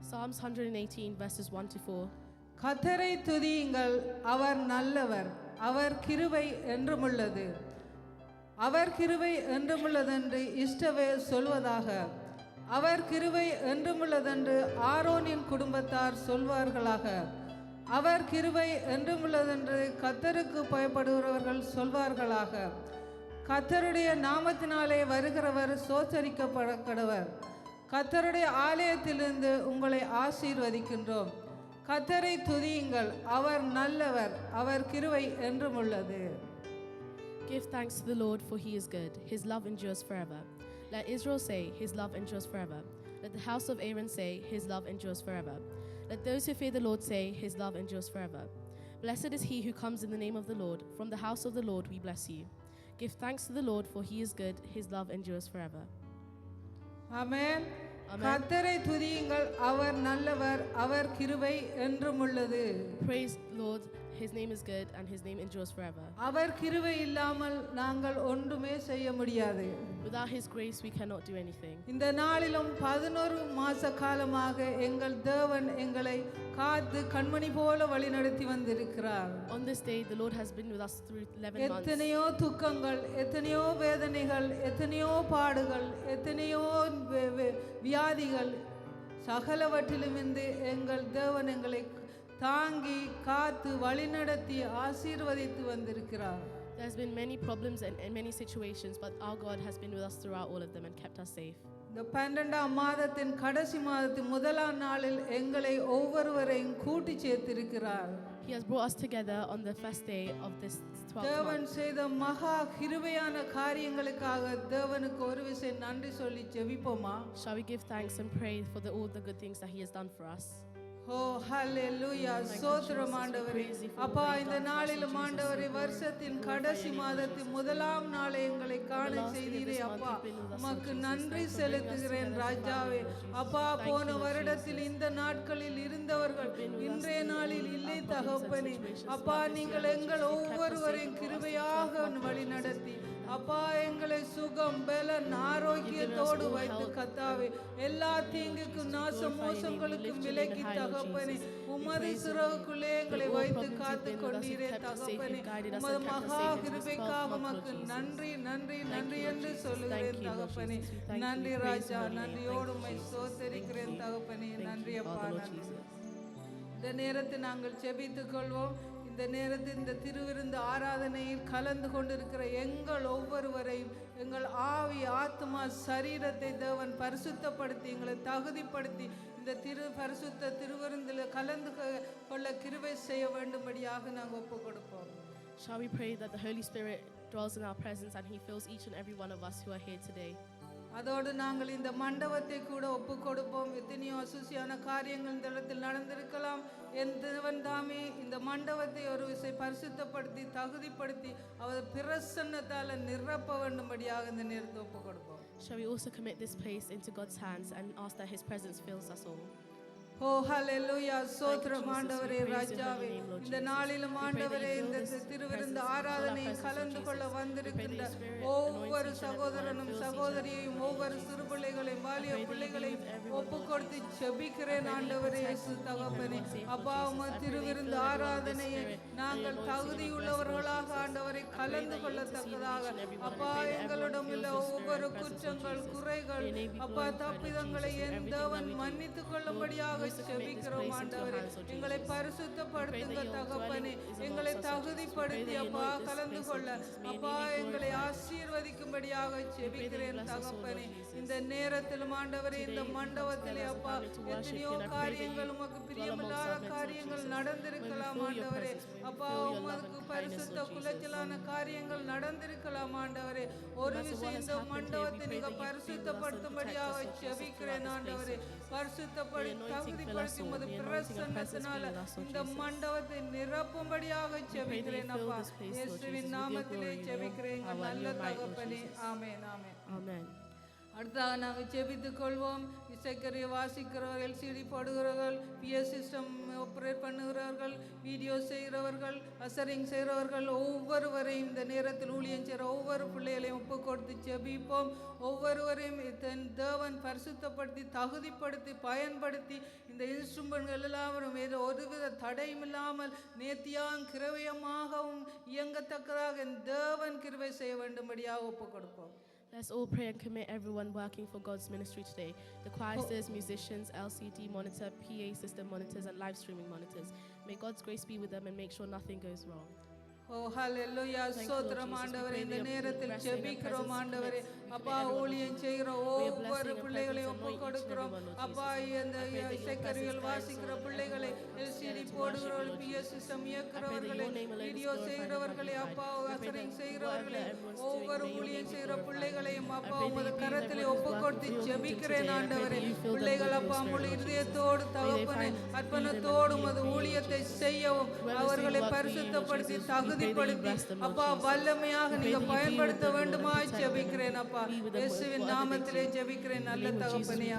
Psalms 118 verses 1 to 4. கர்த்தரை துதியுங்கள், அவர் நல்லவர், அவர் கிருபை என்றுமுள்ளது. அவர் கிருபை என்றுமுள்ளதென்று இஸ்ரவேல் சொல்வதாக. அவர் கிருபை என்றுமுள்ளதென்று ஆரோனின் குடும்பத்தார் சொல்வார்களாக. அவர் கிருபை என்றுமுள்ளதென்று கர்த்தருக்கு பயப்படுகிறவர்கள் சொல்வார்களாக. கர்த்தருடைய நாமத்தினாலே வருகிறவர் சோத்தரிக்கப்பட கடவர். கர்த்தருடைய ஆலயத்திலிருந்து உங்களை ஆசீர்வதிக்கின்றோம். கர்த்தரை துதியுங்கள், அவர் நல்லவர், அவர் கிருபை என்றுமுள்ளது. Give thanks to the Lord, for he is good. His love endures forever. Let Israel say, his love endures forever. Let the house of Aaron say, his love endures forever. Let those who fear the Lord say, his love endures forever. Blessed is he who comes in the name of the Lord. From the house of the Lord we bless you. Give thanks to the Lord, for he is good. His love endures forever. ஆமென். கர்த்தரை துதியுங்கள், அவர் நல்லவர், அவர் கிருபை என்றுமுள்ளது. Praise the Lord, his name is good and his name endures forever. அவர் கிருபை இல்லாமல் நாங்கள் ஒன்றுமே செய்ய முடியாது. Without his grace we cannot do anything. இந்த நாளிலும் 11 மாச காலமாக எங்கள் தேவன் எங்களை காத்து கண்மணி போல வழிநடத்தி வந்திருக்கிறார். On this day the Lord has been with us through 11 months. எத்தனையோ துக்கங்கள், எத்தனையோ வேதனைகள், எத்தனையோ பாடுகள், எத்தனையோ வியாதிகள், சகலவற்றிலும் எங்கள் தேவன் எங்களை தாங்கி காத்து வழிநடத்தி ஆசீர்வதித்து வந்திருக்கிறார். There's been many problems and many situations, but our God has been with us throughout all of them and kept us safe. இந்த 12ஆம் மாதத்தின் கடைசி மாதத்தின் முதலாம் நாளில் எங்களை ஒவ்வொருவரையும் கூட்டி சேர்த்திருக்கிறார். He has brought us together on the first day of this 12th தேவன் month. செய்த மகா கிருபையான காரியங்களுக்காக தேவனுக்கு ஒரு விஷயம் நன்றி சொல்லி ஜெபிப்போமா? Shall we give thanks and pray for all the good things that he has done for us? ஓ ஹல்லேலூயா, ஸ்தோத்திரம் ஆண்டவரே. அப்பா, இந்த நாளிலும் ஆண்டவரே, வருஷத்தின் கடைசி மாதத்தின் முதலாம் நாளை எங்களை காண செய்தீரே அப்பா, உமக்கு நன்றி செலுத்துகிறேன் ராஜாவே. அப்பா, போன வருடத்தில் இந்த நாட்களில் இருந்தவர்கள் இன்றைய நாளில் இல்லை தகப்பனே. அப்பா, நீங்கள் எங்கள் ஒவ்வொருவரையும் கிருபையாக வழி நடத்தி அப்பா எங்களை சுகம் பலன் ஆரோக்கியத்தோடு வைத்து கத்தாவே, எல்லா தீங்குக்கும் நாச மோசங்களுக்கும் விலக்கி தகப்பனே, உமது சிறகுக்குள்ளே எங்களை வைத்து காத்து கொண்டீரே தகப்பனே. உமது மகா கிருபைக்காக உமக்கு நன்றி நன்றி நன்றி என்று சொல்லுகிறேன் தகப்பனே. நன்றி ராஜா, நன்றியோடு உம்மை ஸ்தோத்திரிக்கிறேன் தகப்பனே. நன்றி அப்பா, நன்றி. இந்த நேரத்தை நாங்கள் ஜெபித்துக் கொள்வோம். இந்த நேரத்தில் இந்த திருவிருந்து ஆராதனையில் கலந்து கொண்டிருக்கிற எங்கள் ஒவ்வொருவரையும் எங்கள் ஆவி ஆத்மா சரீரத்தை தேவன் பரிசுத்தப்படுத்தி எங்களை தகுதிப்படுத்தி இந்த பரிசுத்த திருவிருந்தில் கலந்து கொள்ள கிருபை செய்ய வேண்டும்படியாக நாங்கள் ஒப்பு கொடுப்போம். Shall we pray that the Holy Spirit dwells in our presence and he fills each and every one of us who are here today? அதோடு நாங்கள் இந்த மண்டபத்தை கூட ஒப்பு கொடுப்போம். எத்தனையோ அசுசியான காரியங்கள் இந்த இடத்தில் நடந்திருக்கலாம். என் தேவன் தாமே இந்த மண்டபத்தை ஒரு விசை பரிசுத்தப்படுத்தி தகுதிப்படுத்தி அவர் பிரசன்னத்தால் நிரப்ப வேண்டும்படியாக இந்த நேரத்தை ஒப்பு கொடுப்போம். Shall we also commit this place into God's hands and ask that his presence fills us all? ஓ ஹல்லேலூயா, ஸ்தோத்திரம் ஆண்டவரே ராஜாவே. இந்த நாளிலும் ஆண்டவரே, இந்த திருவிருந்து ஆராதனையில் கலந்து கொள்ள வந்திருக்கின்ற ஒவ்வொரு சகோதரனும் சகோதரியையும் ஒவ்வொரு சிறு பிள்ளைகளையும் வாலிய பிள்ளைகளையும் ஒப்பு கொடுத்து ஜெபிக்கிறேன் ஆண்டவரே இயேசு தகப்பனே. அப்பா, உமது திருவிருந்து ஆராதனையை நாங்கள் தகுதியுள்ளவர்களாக ஆண்டவரை கலந்து கொள்ளத்தக்கதாக அப்பா, எங்களிடம் உள்ள ஒவ்வொரு குற்றங்கள் குறைகள் அப்பா தப்பிதங்களை என் தேவன் மன்னித்துக் கொள்ளும்படியாக ஜெபிக்கிறோம் ஆண்டவரே. எங்களை பரிசுத்தப்படுத்துங்க தகப்பனே, எங்களை தகுதிப்படுத்தி அப்பா கலந்து கொள்ள அப்பா எங்களை ஆசீர்வதிக்கும்படியாக ஜெபிக்கிறேன் தகப்பனே. இந்த நேரத்திலும் ஆண்டவரே, இந்த மண்டபத்திலே அப்பா எத்தனையோ காரியங்கள் உமக்கு பிரியமில்லாத காரியங்கள் நடந்திருக்கலாம் ஆண்டவரே. அப்பா, உமக்கு பரிசுத்த குலைச்சலான காரியங்கள் நடந்திருக்கலாம் ஆண்டவரே. ஒரு விஷயம், இந்த மண்டபத்தை நீங்க பரிசுத்தப்படுத்தும்படியாக ஜெபிக்கிறேன் ஆண்டவரே. பரிசுத்தப்படுத்தி தகுதிப்படுத்தி உமது பிரசன்னத்தினால இந்த மண்டபத்தை நிரப்பும்படியாக ஜெபிக்கிறேன் அப்பா. இயேசுவின் நாமத்திலே ஜெபிக்கிறேன் நல்ல தகப்பனே. ஆமென் ஆமென் Amen. அடுத்ததாக நாங்கள் ஜெபித்துக் கொள்வோம். இசைக்கருவியை வாசிக்கிறவர்கள், எல்சிடி போடுகிறவர்கள், பிஎஸ் சிஸ்டம் ஆப்ரேட் பண்ணுகிறவர்கள், வீடியோ செய்கிறவர்கள், அசரிங் செய்கிறவர்கள், ஒவ்வொருவரையும் இந்த நேரத்தில் ஊழியம் செய்கிற ஒவ்வொரு பிள்ளைகளையும் ஒப்பு கொடுத்து ஜெபிப்போம். ஒவ்வொருவரையும் தன் தேவன் பரிசுத்தப்படுத்தி தகுதிப்படுத்தி பயன்படுத்தி இந்த இன்ஸ்ட்ருமெண்ட்கள் எல்லாரும் ஒருவித தடையும் இல்லாமல் நேர்த்தியாகவும் கிருபையாகவும் இயங்கத்தக்கதாக தேவன் கிருபை செய்ய வேண்டும்படியாக ஒப்பு கொடுப்போம். Let's all pray and commit everyone working for God's ministry today. The choristers, musicians, LCD monitor, PA system monitors, and live streaming monitors. May God's grace be with them and make sure nothing goes wrong. ஓ ஹல்லேலூயா. ஸ்தோத்திரம் ஆண்டவரே. இந்த நேரத்தில் ஜெபிக்கிறோம் ஆண்டவரே. அப்பா, ஊழியம் செய்கிற ஒவ்வொரு பிள்ளைகளையும் ஒப்பு கொடுக்கிறோம். அப்பா, இந்த இசைக்கருவிகள் வாசிக்கிற பிள்ளைகளை, எல்சிடி போடுகிறவர்கள், பிஎஸ் சிஸ்டம் இயக்குறவர்களை, வீடியோ செய்கிறவர்களை, அப்பா அசரிங் செய்கிறவர்களை, ஒவ்வொரு ஊழியம் செய்கிற பிள்ளைகளையும் அப்பா உமது கரத்திலே ஒப்பு கொடுத்து ஜெபிக்கிறேன் ஆண்டவரே. பிள்ளைகள் அப்பா முழு இதயத்தோடு தகப்பனை அர்ப்பணத்தோடு உமது ஊழியத்தை செய்யவும் அவர்களை பரிசுத்தப்படுத்தி தகுதிப்படுத்தி அப்பா வல்லமையாக நீங்க பயன்படுத்த வேண்டுமா ஜெபிக்கிறேன் அப்பா. இயேசுவின் நாமத்திலே ஜெபிக்கிறேன் நல்ல தகப்பனே.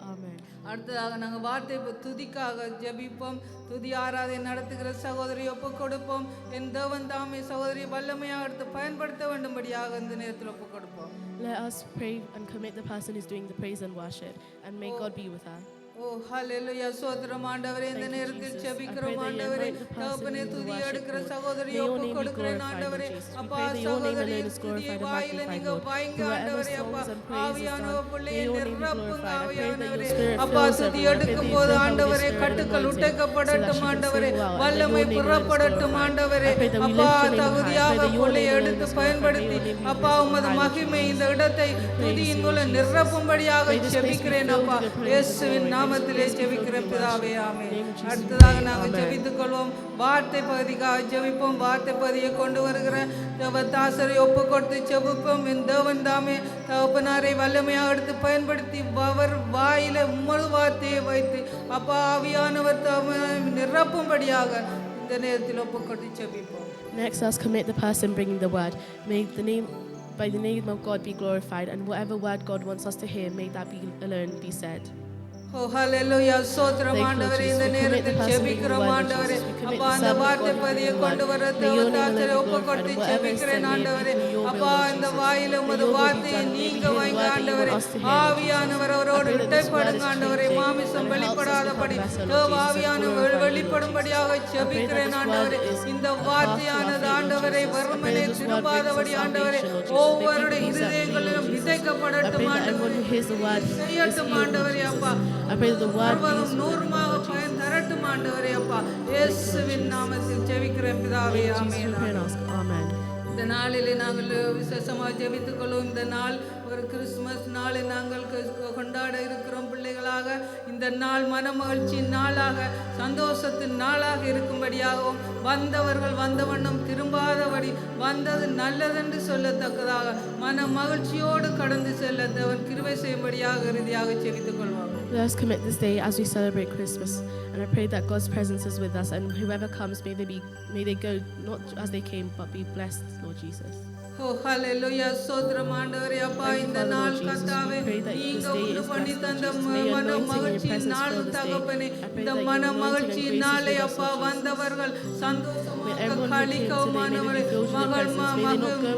ஆமென். அடுத்ததாக நாங்கள் வார்த்தை துதிக்காக ஜெபிப்போம். துதி ஆராதனை நடத்துகிற சகோதரி ஒப்பு கொடுப்போம். என் தேவன் தாமே சகோதரி வல்லமையாக எடுத்து பயன்படுத்த வேண்டும்படியாக இந்த நேரத்தில் ஒப்பு கொடுப்போம். Let us pray and commit the person who's doing the praise and worship, and may God be with her. ஓ ஹல்லேலூயா. ஸ்தோத்திரம் ஆண்டவரே. இந்த நேரத்தில் ஜெபிக்கிறோம் ஆண்டவரே. தகப்பனே, துதி எடுக்கிற சகோதரியை ஒப்பு கொடுக்கிறேன் ஆண்டவரே. அப்பா, சகோதரியின் துதியை வாயில நீங்க வாங்க ஆண்டவரே. அப்பா, ஆவியானவர் பிள்ளையை நிரப்புங்க ஆவியானவரே. அப்பா, துதி எடுக்கும் போது ஆண்டவரே கட்டுக்கள் உடைக்கப்படட்டும் ஆண்டவரே. வல்லமை புறப்படட்டும் ஆண்டவரே. அப்பா, தகுதியாக பிள்ளையை எடுத்து பயன்படுத்தி அப்பா உமது மகிமை இந்த இடத்தை துதியின் மூலம் நிரப்பும்படியாக ஜெபிக்கிறேன் அப்பா. இயேசுவின் நாமத்திலே ஜெபிக்கிற பிதாவே, ஆமென். அடுத்ததாக நாங்கள் ஜெபித்துக் கொள்வோம். வார்த்தை பகுதிக்காக ஜெபிப்போம். வார்த்தை பகுதியை கொண்டு வருகிற தேவதாசரை ஒப்பு கொடுத்து ஜெபிப்போம். என் தேவன் தாமே தகப்பனாரை வல்லமையாக எடுத்து பயன்படுத்தி அவர் வாயில உமது வார்த்தையை வைத்து அப்பா ஆவியானவர் நிரப்பும்படியாக இந்த நேரத்தில் ஒப்பு கொடுத்து ஜெபிப்போம். Next, let's commit the person bringing the word. By the name of God be glorified, and whatever word God wants us to hear, may that be alone be said. ஓ ஹல்லேலூயா. ஸ்தோத்திரம் ஆண்டவரே. இந்த நேரத்தில் ஜெபிக்கிறோம் ஆண்டவரே. அப்பா, அந்த வார்த்தை பதியை கொண்டு வர தேவதாசரை ஒப்பு கொடுத்து ஜெபிக்கிறேன் ஆண்டவரே. அப்பா, இந்த வாயில உமது வார்த்தையை நீங்க வைங்க ஆண்டவரே. ஆவியானவர் அவரோடு இடைப்படுங்க ஆண்டவரே. மாமிசம் வெளிப்படாதபடி தேவ ஆவியானவர் வெளிப்படும்படியாக ஜெபிக்கிறேன் ஆண்டவரே. இந்த வார்த்தையானது ஆண்டவரை வறுமனை திரும்பாதபடி ஆண்டவரே ஒவ்வொருடைய இருதயங்களிலும் விதைக்கப்படட்டும் ஆண்டவரே. செய்யட்டும் ஆண்டவரே. அப்பா, I pray that the word நூறுமாக பயன் தரட்டும் ஆண்டவரே. அப்பா, இயேசுவின் நாமத்தில் ஜெபிக்கிறேன் பிதாவே, ஆமென். Amen. இந்த நாளிலே நாங்கள் விசேஷமாக ஜெபித்துக் கொள்வோம். இந்த நாள் ஒரு கிறிஸ்துமஸ் நாளை நாங்கள் கொண்டாட இருக்கிறோம் பிள்ளைகளாக. இந்த நாள் மனமகிழ்ச்சியின் நாளாக, சந்தோஷத்தின் நாளாக இருக்கும்படியாகவும் வந்தவர்கள் வந்த வண்ணம் திரும்பாதபடி வந்தது நல்லதென்று சொல்லத்தக்கதாக மன மகிழ்ச்சியோடு கடந்து செல்ல தேவன் கிருபை செய்யும்படியாக இறுதியாக ஜெபித்துக் கொள்வோம். Let us commit this day as we celebrate Christmas, and I pray that God's presence is with us, and whoever comes, may they go not as they came, but be blessed, Lord Jesus. ஓ ஹல்லேலூயா. ஸ்தோத்திரம் ஆண்டவரே. அப்பா, இந்த நாள் கர்த்தாவே நீங்க உண்டு பண்ணி தந்த மன மகிழ்ச்சியின் நாள் தகப்பனே. இந்த மன மகிழ்ச்சியின் நாளை அப்பா வந்தவர்கள் சந்தோஷமாக களிக்கவுமானவரை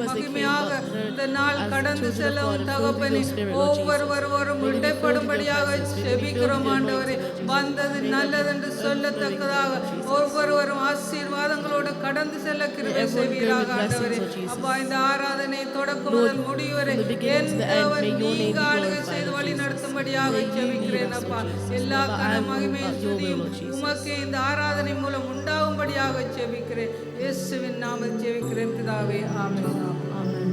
மகிமையாக இந்த நாள் கடந்து செல்லவும் தகப்பனே ஒவ்வொருவரும் இடைப்படும்படியாக செபிக்கிறோம் ஆண்டவரே. வந்தது நல்லதென்று சொல்லத்தக்கதாக ஒவ்வொருவரும் ஆசீர்வாதங்களோடு கடந்து செல்ல கிருபை செய்வீராக ஆண்டவரே. அப்பா, இந்த ஆராதனை தொடக்கம் முதல் முடிவரை என் தேவன் நீங்க ஆளுகை செய்து வழி நடத்தும்படியாக ஜெபிக்கிறேன் அப்பா. எல்லா கன மகிமையும் துதியும் உமக்கு இந்த ஆராதனை மூலம் உண்டாகும்படியாக ஜெபிக்கிறேன். இயேசுவின் நாமத்தில் ஜெபிக்கிறேன் பிதாவே, ஆமென். Amen.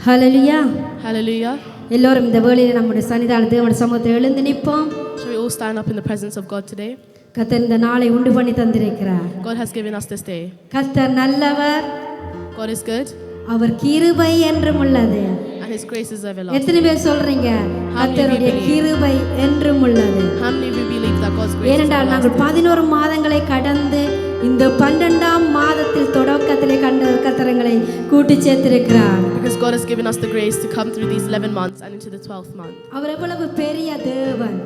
ஹல்லேலூயா. Hallelujah. எல்லோரும் இந்த வேளையிலே நம்முடைய சன்னிதான தேவனுடைய சமூகத்தில் எழுந்து நிற்போம். Shall we all stand up in the presence of God today? கர்த்தர் இந்த நாளை உண்டு பண்ணி தந்திருக்கிறார். God has given us this day. கர்த்தர் நல்லவர், God is good, அவர் கிருபை என்றும் உள்ளது. and His grace is everlasting. எத்தனை பேர் சொல்றீங்க கர்த்தருடைய கிருபை என்றும் உள்ளது? How many of you believe that God's grace is ஏனென்றால் நாங்கள் everlasting. 11 மாதங்களை கடந்து இந்த 12ஆம் மாதத்தில் தொடக்கத்திலே கண்ட கத்தரங்களை கூட்டி சேர்த்திருக்கிறார். Because God has given us the grace to come through these 11 months and into the 12th month. அவர் எவ்வளவு பெரிய தேவன்.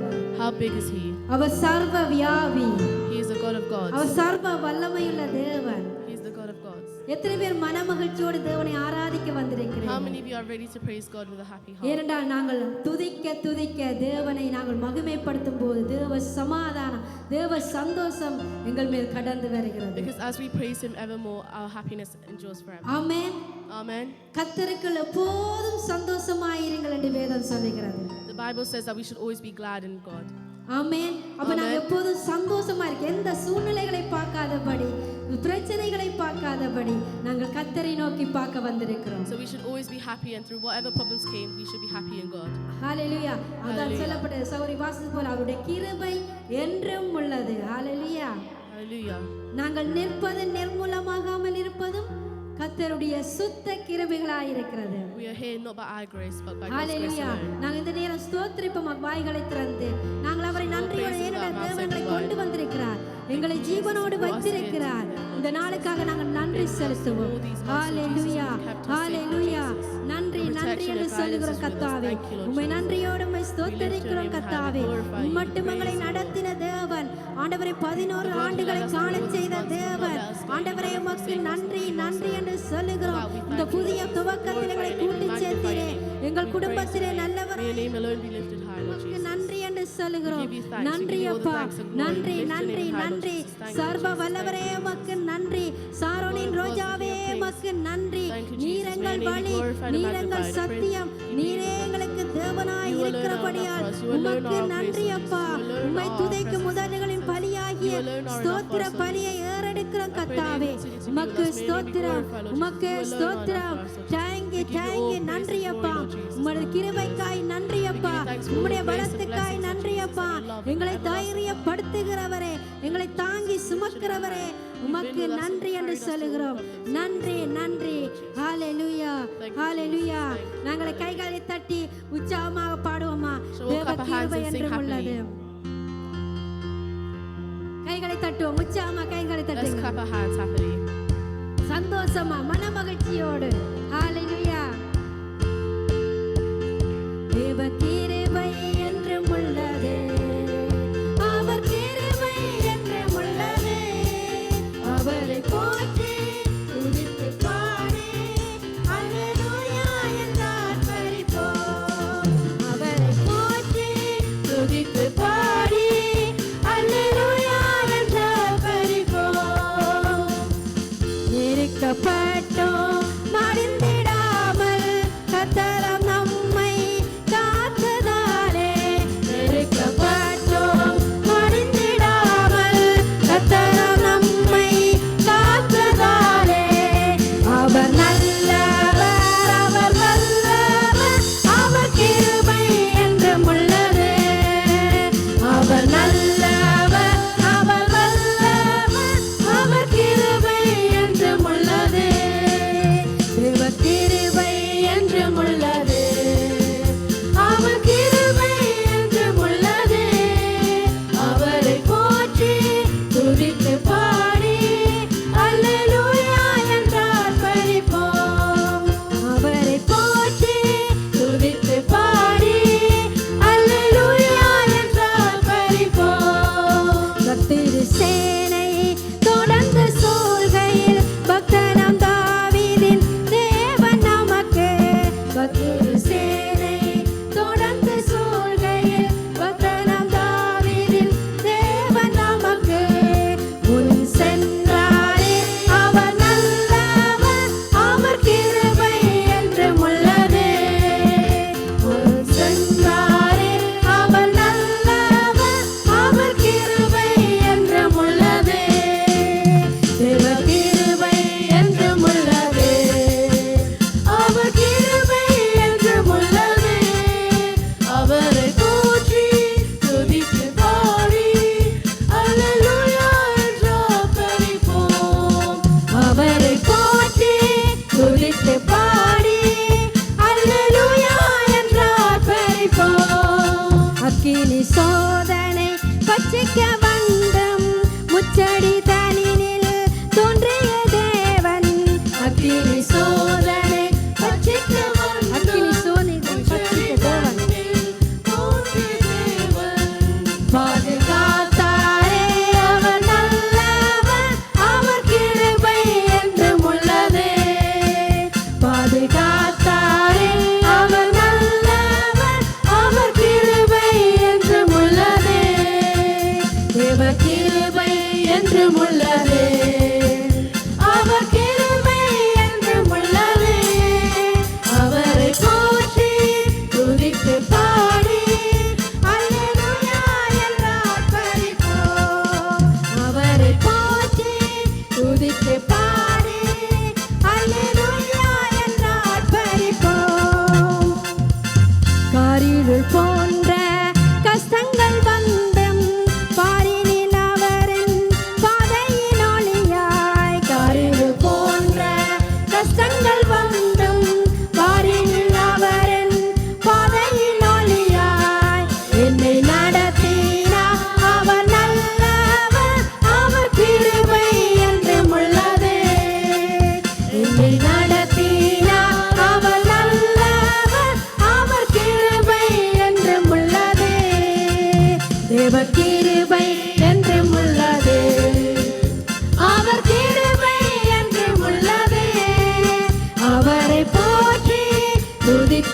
How big is He? அவர் சர்வ வியாபி. He is the God of gods. அவர் சர்வ வல்லமையுள்ள தேவன். He is the God of gods. எத்தனை பேர் மனமகிழ்ச்சியோடு தேவனை ஆராதிக்க How வந்திருக்கிறீர்கள்? many of you are ready to praise God with a happy heart? ஏனென்றால் நாங்கள் துதிக்க தேவனை நாங்கள் மகிமைப்படுத்தும் போது தேவ சமாதானம் தேவ சந்தோஷம் எங்கள் மேல் கடந்து வருகிறது. Because as we praise Him evermore, our happiness endures forever. Amen. Amen. கர்த்தருக்குள் எப்போதும் சந்தோஷமாயிருங்கள் என்று வேதம் சொல்லுகிறது. The Bible says that we should always be glad in God. ஆமென். அப்ப நாங்கள் எப்போதும் சந்தோஷமா இருக்க எந்த சூழ்நிலைகளை பார்க்காதபடி பிரச்சனைகளை பார்க்காதபடி நாங்கள் கர்த்தரை நோக்கி பார்க்க வந்திருக்கிறோம். So we should always be happy, and through whatever problems came, we should be happy in God. ஹalleluya. அதான் சொல்லப்பட்டது சௌரி வாசல் போல அவருடைய கிருபை என்றும் உள்ளது. ஹalleluya. Hallelujah. நாங்கள் நிற்பது நிர்மூலமாகாமல் இருப்பதும் கர்த்தருடைய சுத்த கிருபைகளாய் இருக்கிறது. We are here not by our grace but by God's grace hallelujah. alone. நாங்கள் இந்த நேரம் ஸ்தோத்திரிப்போம் வாய்களை திறந்து நாங்கள் அவரை நன்றியோடு ஏனென்றால் தேவனை கொண்டு வந்திருக்கிறார் எங்களை ஜீவனோடு வைத்திருக்கிறார் இந்த நாளுக்காக நாங்கள் நன்றி செலுத்துவோம். ஹalleluya. ஹalleluya. நன்றி நன்றி என்று சொல்லுகிறோம் கர்த்தாவே. உம்மை நன்றியோடு உம்மை ஸ்தோத்திரிக்கிறோம் கர்த்தாவே. உம்மட்டும் எங்களை நடத்தின தேவன் ஆண்டவரே 11 ஆண்டுகளை காணச் செய்த தேவன் ஆண்டவரே உமக்கு நன்றி நன்றி என்று சொல்லுகிறோம். இந்த புதிய துவக்கத்தில் எங்களை கூட்டி சேர்த்தீரே எங்கள் குடும்பத்திலே நல்லவர் May your name alone be lifted high, Lord Jesus. நன்றி என்று சொல்லுகிறோம். நன்றி அப்பா நன்றி நன்றி நன்றி சர்வ வல்லவரே உமக்கு நன்றி சாரோனின் ரோஜாவே உமக்கு நன்றி நீரங்கள் வழி நீரங்கள் சத்தியம் நீரே எங்களுக்கு தேவனாய் இருக்கிறபடியால் உமக்கு நன்றி அப்பா உம்மை துதிக்கும் முதல்களின் பலியாகிய ஸ்தோத்திர பலியை ஏறெடுக்கிறோம் கர்த்தாவே உமக்கு ஸ்தோத்திரம் உமக்கு ஸ்தோத்திரம் தேங்க்யூ நன்றி அப்பா உம்முடைய கிருபைக்காய் நன்றி அப்பா உம்முடைய பலத்துக்காய் நன்றி அப்பா எங்களை தைரியப்படுத்துகிறவரே எங்களை தாங்கி சுமக்கிறவரே உமக்கு நன்றி என்று சொல்லுகிறோம். நன்றி நன்றி. ஹalleluya ஹalleluya. நாங்கள் கைகளை தட்டி உற்சாகமாக பாடுவோமா? தேவ கிருபை என்றும் உள்ளது. கைகளை தட்டுவோம் உற்சாகமா கைகளை Let's தட்டுங்க. clap our hands happily. சந்தோஷமா மனமகிழ்ச்சியோடு ஹalleluya. தேவ கிருபை என்றும் உள்ளது. அவர் கிருபை என்றும் உள்ளது. அவரை போற்றி துதித்து பாடி அல்லேலூயா என்று ஆர்ப்பரிப்போம். அவரை போற்றி துதித்து பாடி அல்லேலூயா என்று ஆர்ப்பரிப்போம். நெருக்கப்பட்டோம் மடிந்திடாமல் கர்த்தர் நம்மை காத்ததாலே நெருக்கப்பட்டோம் மடிந்திடாமல் கர்த்தர் நம்மை காத்ததாலே அவர் நல்லவர் அவர் வல்லவர் அவர் கிருபை என்றும் உள்ளது. அவர் நல்லவர் அவர் வல்லவர் அவர் கிருபை என்றும் உள்ளது. தேவ கிருபை என்றும் உள்ளது. அவர் கிருபை என்றும் உள்ளது. அவரை போற்றி துதித்து பாடி அல்லேலூயா என்று ஆர்ப்பரிப்போம். அவரை போற்றி துதித்து பாடி அல்லேலூயா என்று ஆர்ப்பரிப்போம். கர்த்தர் சேனை தொடர்ந்து சூழ்கையில் பக்தனாம் தாவீதின் தேவன் நமக்கு. கர்த்தர் சேனை தொடர்ந்து சூழ்கையில் பக்தனாம் தாவீதின் தேவன் நமக்கு. முன் சென்றாரே அவர் நல்லவர் அவர் கிருபை என்றும் உள்ளது. முன் சென்றாரே அவர் நல்லவர் அவர் கிருபை என்றும் உள்ளது. தேவ கிருபை என்றும் உள்ளது. அவர் கிருபை என்றும் உள்ளது. அவரை போற்றி துதித்து பாடி அல்லேலூயா என்று ஆர்ப்பரிப்போம். அவரை போற்றி துதித்து பாடி அல்லேலூயா என்று ஆர்ப்பரிப்போம். அக்கினி சோதனை பட்சிக்க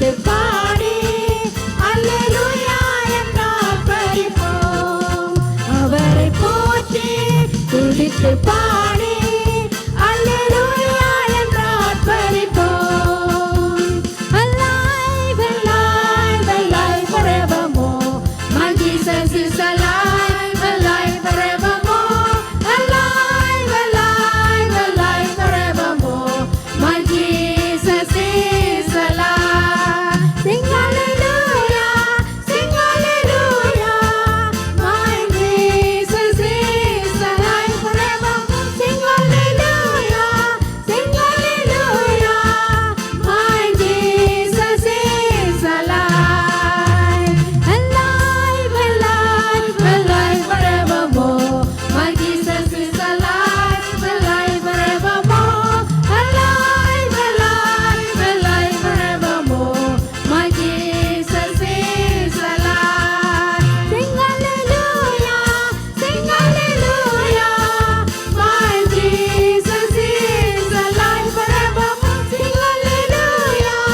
துதித்து பாடி அல்லேலூயா என்றால் பரிபோம். அவரை போற்றி துதித்து பாடி அல்லேலூயா என்றால் பரிபோம். Alive, alive, alive forevermore. My Jesus is alive, alive forevermore. Alive, alive, alive forevermore. My Jesus is alive. Sing hallelujah, sing hallelujah. My Jesus is alive forevermore. Sing hallelujah, sing hallelujah. My Jesus is alive. Alive, alive, alive forevermore. My Jesus is alive, alive forevermore. Alive, alive, alive forevermore. My Jesus is alive. Sing hallelujah, sing hallelujah. My Jesus is alive forevermore. Sing hallelujah,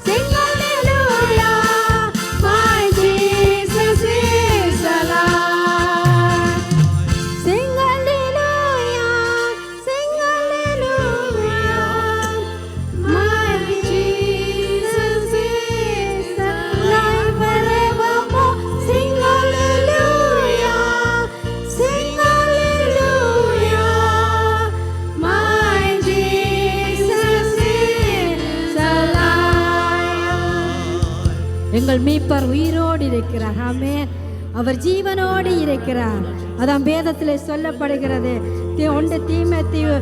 sing hallelujah. My Jesus is alive. Sing hallelujah, sing hallelujah. My Jesus is alive forevermore. Sing hallelujah, sing hallelujah. My Jesus is alive. எங்கள் மீட்பர் உயிரோடு இருக்கிறார். ஆமென். அவர் ஜீவனோடு இருக்கிறார். அதான் வேதத்தில் சொல்லப்படுகிறது. ஒன்று தீமோத்தேயு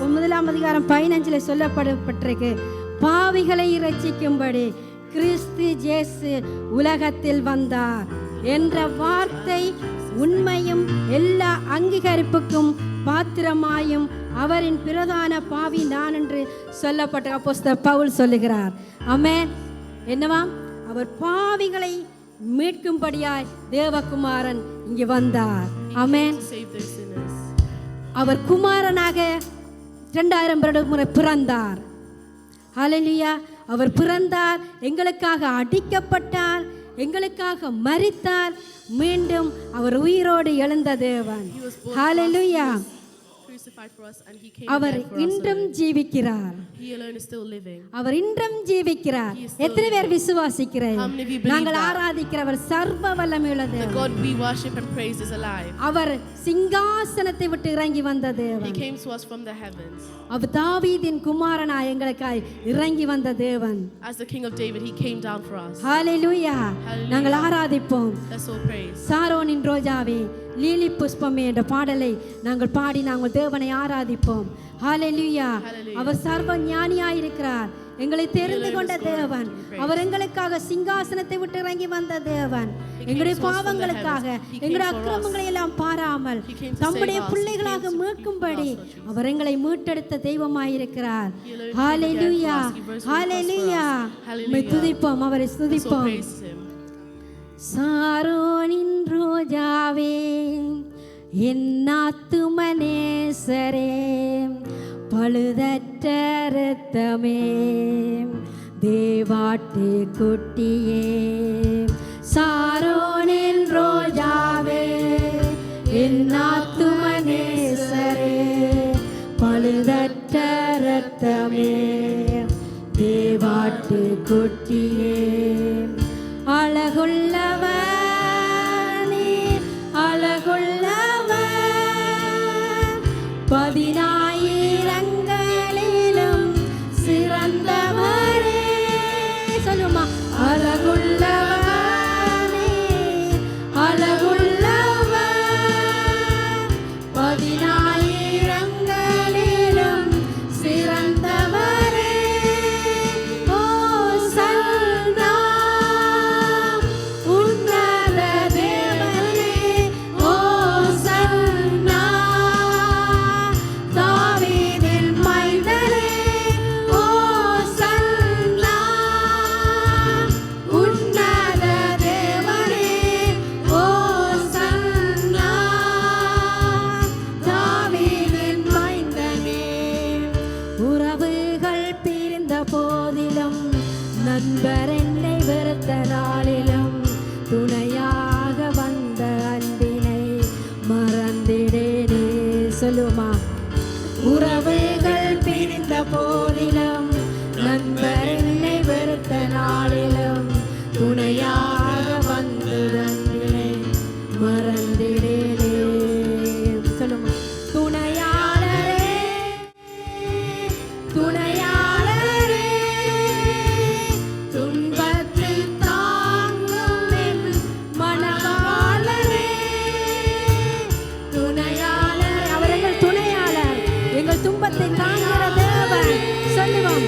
1:15 சொல்லப்பட்டிருக்கு. பாவிகளை இரட்சிக்கும்படி கிறிஸ்து இயேசு உலகத்தில் வந்தார் என்ற வார்த்தை உண்மையும் எல்லா அங்கீகரிப்புக்கும் பாத்திரமாயும் அவரின் பிரதான பாவி நான் என்று சொல்லப்பட்ட அப்போஸ்தலர் பவுல் சொல்லுகிறார். ஆமென். என்னவாம்? அவர் பாவிகளை மீட்கும்படியாய் தேவகுமாரன் இங்கு வந்தார். ஆமென். Save those sinners. அவர் குமாரனாக 2000 வருடம் முறை பிறந்தார். ஹல்லேலூயா. அவர் பிறந்தார், எங்களுக்காக அடிக்கப்பட்டார், எங்களுக்காக மரித்தார், மீண்டும் அவர் உயிரோடு எழுந்த தேவன். ஹல்லேலூயா. Crucified for us and he came our again for us இன்றும் alone. ஜீவிக்கிறார். He alone is still living. அவர் இன்றும் ஜீவிக்கிறார். He is still எத்தனை பேர் living. விசுவாசிக்கிறேன்? How many of you believe நாங்கள் that? ஆராதிக்கிறவர் சர்வ வல்லமையுள்ள The தேவன். God we worship and praise is alive. அவர் சிங்காசனத்தை விட்டு இறங்கி வந்த He தேவன். came to us from the heavens. அவர் தாவீதின் குமாரனாய் எங்களுக்காய் இறங்கி வந்த தேவன். As the King of David, he came down for us. Hallelujah. Hallelujah. நாங்கள் ஆராதிப்போம். Let's all praise. சாரோனின் ரோஜாவே லீலி புஷ்பமே என்ற பாடலை நாங்கள் பாடி நாங்கள் தேவனை ஆராதிப்போம். ஹல்லேலூயா. Hallelujah. அவர் சர்வ ஞானியாயிருக்கிறார். எங்களை தெரிந்து கொண்ட தேவன். அவர் எங்களுக்காக சிங்காசனத்தை விட்டு இறங்கி வந்த தேவன். எங்களுடைய பாவங்களுக்காக எங்களுடைய அக்கிரமங்களை எல்லாம் பாராமல் தம்முடைய பிள்ளைகளாக மீட்கும்படி அவர் எங்களை மீட்டெடுத்த தெய்வமாயிருக்கிறார். ஹல்லேலூயா. ஹல்லேலூயா. உம்மை துதிப்போம், அவரை Let's all துதிப்போம். praise him. சாரோனின் ரோஜாவே என் ஆத்துமனேசரே பழுதற்ற இரத்தமே தேவாட்டு குட்டியே சாரோனின் ரோஜாவே என் ஆத்துமனேசரே பழுதற்ற இரத்தமே தேவாட்டு குட்டியே அழகுள்ளவர் நீர் அழகுள்ளவர் 10,000ங்களிலும் சிறந்தவரே சொல்லுமா அழகுள்ளவர் நீர் அழகுள்ளவர் 10,000ங்களிலும் சிறந்தவரே ஓ சல்னா உன்னத தேவனே ஓ சல்னா தாவீதின் மைந்தனே ஓ சல்னா உன்னத தேவனே ஓ சல்னா தாவீதின் மைந்தனே உறவுகள் பிரிந்த போதிலும் நண்பரே துணையாக வந்து வந்தேன் மறந்திடேனே. சொல்லுங்க. துணையாளரே துணையாளரே துன்பத்தில் தாங்கும் என் மணவாளரே துணையாளர். அவர் எங்கள் துணையாளர், எங்கள் துன்பத்தை தாங்குகிற தேவன். சொல்லுவோம்.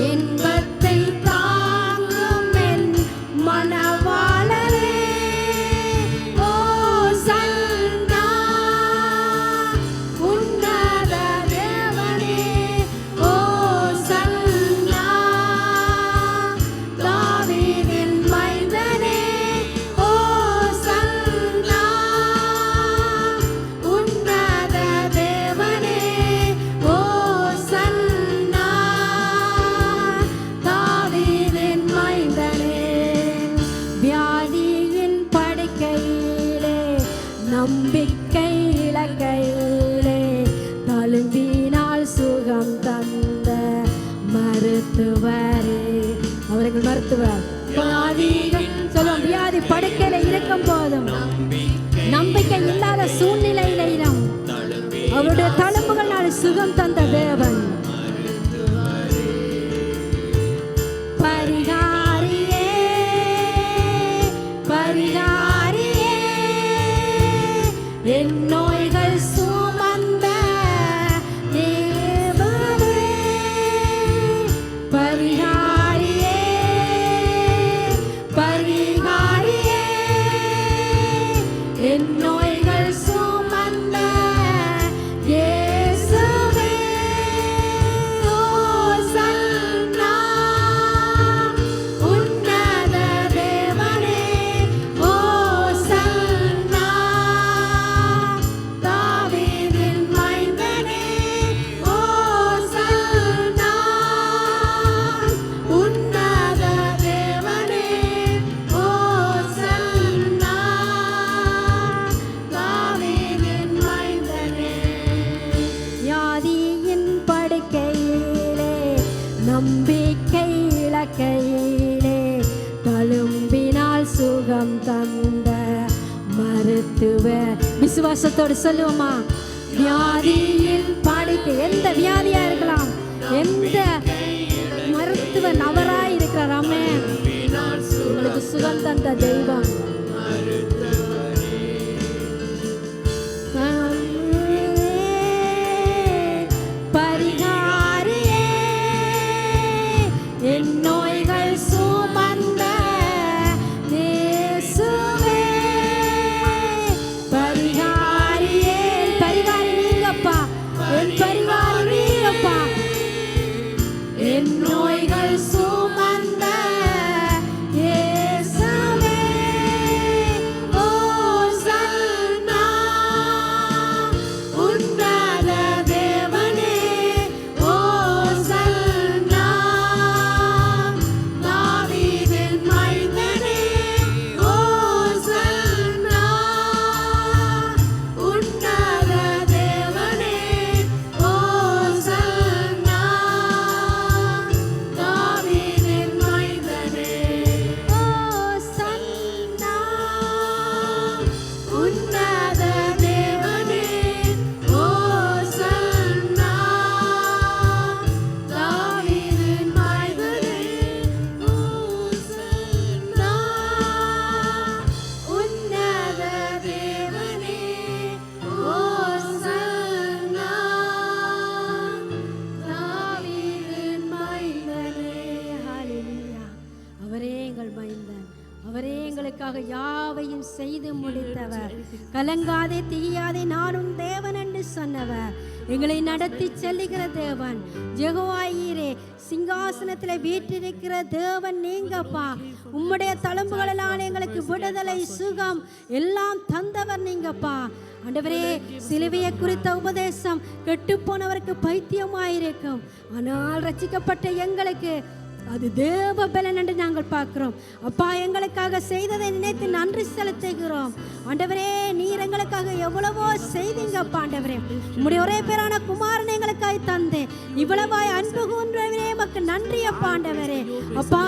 இன்பத்தை தாங்கும் என் மணவாளரே ஓ சன்னா உன்னத தேவனே ஓ சன்னா தாவீதின் மைந்தனே ஓ சன்னா உன்னத தேவனே ஓ சன்னா தாவீதின் மைந்தனே. வியாதியின் படுக்கையிலே நம்பிக்கை இலக்கையிலே தழும்பினால் சுகம் தந்த மருத்துவரே. அவர்கள் மருத்துவர். வியாதிகள் சொல்லுவோம். வியாதி படுக்கையில இருக்கும் போதும் நம்பிக்கை இல்லாத சூழ்நிலையிலும் அவருடைய தழும்புகளால் சுகம் தந்த தேவன். பரிகாரியே பரிகாரியே என் நோய்கள் சுமந்த தேவனே பரிகாரியே பரிகாரியே என் நோய்கள் சுமந்த இயேசுவே ஓ சன்னா உன்னத தேவனே ஓ சன்னா தாவீதின் மைந்தனே ஓ சன்னா உன்னத தேவனே ஓ சன்னா தாவீதின் மைந்தனே. வியாதியின் படுக்கையிலே நம்பிக்கை இலக்கையிலே தழும்பினால் சுகம் தந்த மருத்துவ. விசுவாசத்தோடு சொல்லுவோமா. வியாதியின் படுக்கை எந்த வியாதியா இருக்கலாம், எந்த மருத்துவன் அவராய் இருக்கிறார். ஆமென். உங்களுக்கு சுகம் தந்த தெய்வம். பரிகாரியே என் நோய்கள் சுமந்த இயேசுவே பரிகாரியே. பரிகாரி நீங்கப்பா, என் பரிகாரி நீங்கப்பா. என் நோய்கள் சுமந்த இயேசுவே ஓ சன்னா உன்னத தேவனே ஓ சன்னா தாவீதின் மைந்தனே ஓ சன்னா உன்னத தேவனே ஓ சன்னா தாவீதின் மைந்தனே ஓ சன்னா உன்னத தேவனே ஓ சன்னா தாவீதின் மைந்தனே ஓ சன்னா உன்னத தேவனே ஓ சன்னா தாவீதின் மைந்தனே. ஹல்லேலூயா. அவரே எங்கள் மைந்தன், அவரே எங்களுக்காக யாவையும் செய்து முடித்தவர். கலங்காதே திகையாதே நான் உன் தேவன் என்று சொன்னவர். எங்களை நடத்தி செல்லுகிற தேவன் யெகோவாயீரே. சிங்காசனத்தில் வீற்றிருக்கிற தேவன் நீங்கப்பா. உம்முடைய தழும்புகளால் எங்களுக்கு விடுதலை சுகம் எல்லாம் தந்தவர் நீங்கப்பா. ஆண்டவரே, சிலுவையை குறித்த உபதேசம் கெட்டு போனவருக்கு பைத்தியமாயிருக்கும், ஆனால் ரட்சிக்கப்பட்ட எங்களுக்கு அது தேவ பலன் என்று நாங்கள் பார்க்கிறோம். அப்பா, எங்களுக்காக செய்ததை நினைத்து நன்றி செலுத்துகிறோம். ஆண்டவரே, நீர் எங்களுக்காக எவ்வளவோ செய்தீங்கப்பா. ஆண்டவரே, உம்முடைய ஒரே பேரான குமாரன் எங்களுக்காக தந்து இவ்வளவாய் அன்பு கூர்ந்தவரே, உமக்கு நன்றி அப்பா. ஆண்டவரே, அப்பா,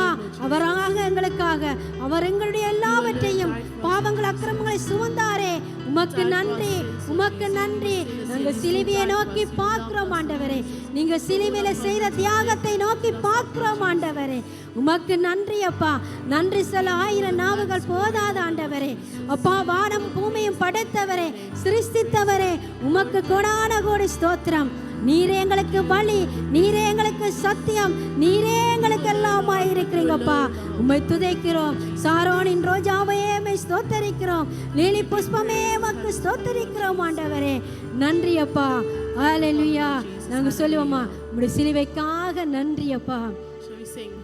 அவராக எங்களுக்காக அவர் எங்களுடைய எல்லாவற்றையும் பாவங்கள் அக்கிரமங்களை சுமந்தாரே, உமக்கு நன்றி, உமக்கு நன்றி. நாங்கள் சிலுவையை நோக்கி பார்க்கிறோம் ஆண்டவரே. நீங்க சிலுவையில செய்த தியாகத்தை நோக்கி பார்க்கிறோம் ஆண்டவரே. உமக்கு நன்றி அப்பா. நன்றி சொல்ல 1000 நாவுகள் போதாத ஆண்டவரே. அப்பா, வானம் பூமியும் படைத்தவரே, சிருஷ்டித்தவரே, உமக்கு கொடான கோடி ஸ்தோத்திரம். நீரே எங்களுக்கு வழி, நீரே எங்களுக்கு சத்தியம், நீரே எங்களுக்கு எல்லாமா இருக்கிறீங்கப்பா. உம்மை துதைக்கிறோம். சாரோனின் ரோஜாவையே உம்மை ஸ்தோத்தரிக்கிறோம். லீலி புஷ்பமே உமக்கு ஸ்தோத்தரிக்கிறோம் ஆண்டவரே. நன்றி அப்பா. ஹல்லேலூயா. நாங்க சொல்லுவோமா, உம்முடைய சிலுவைக்காக நன்றி அப்பா.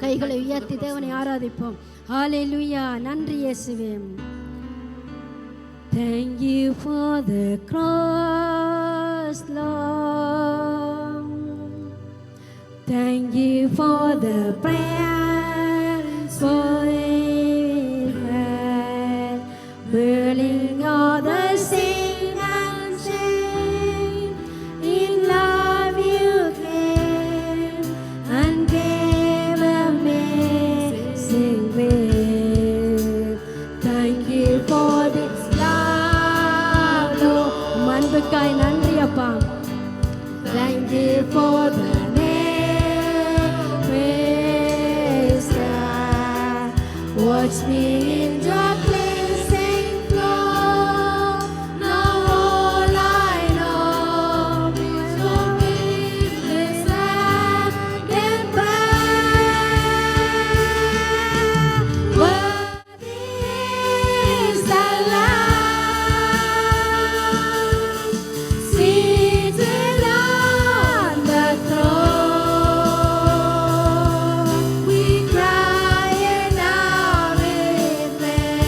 கைகளை உயர்த்தி தேவனை ஆராதிப்போம். ஹல்லேலூயா. நன்றி இயேசுவே. Thank you for the cross, Lord. Thank you for the prayers forever, burning all the sin and shame. In love you came and gave amazing grace. Thank you for this love, Lord. அன்புக்காய் நன்றி அப்பா. Thank you for the watch me in your cleansing flow. Now all I know is forgiveness and prayer. Worthy is the Lamb seated on the throne. We cry out in prayer.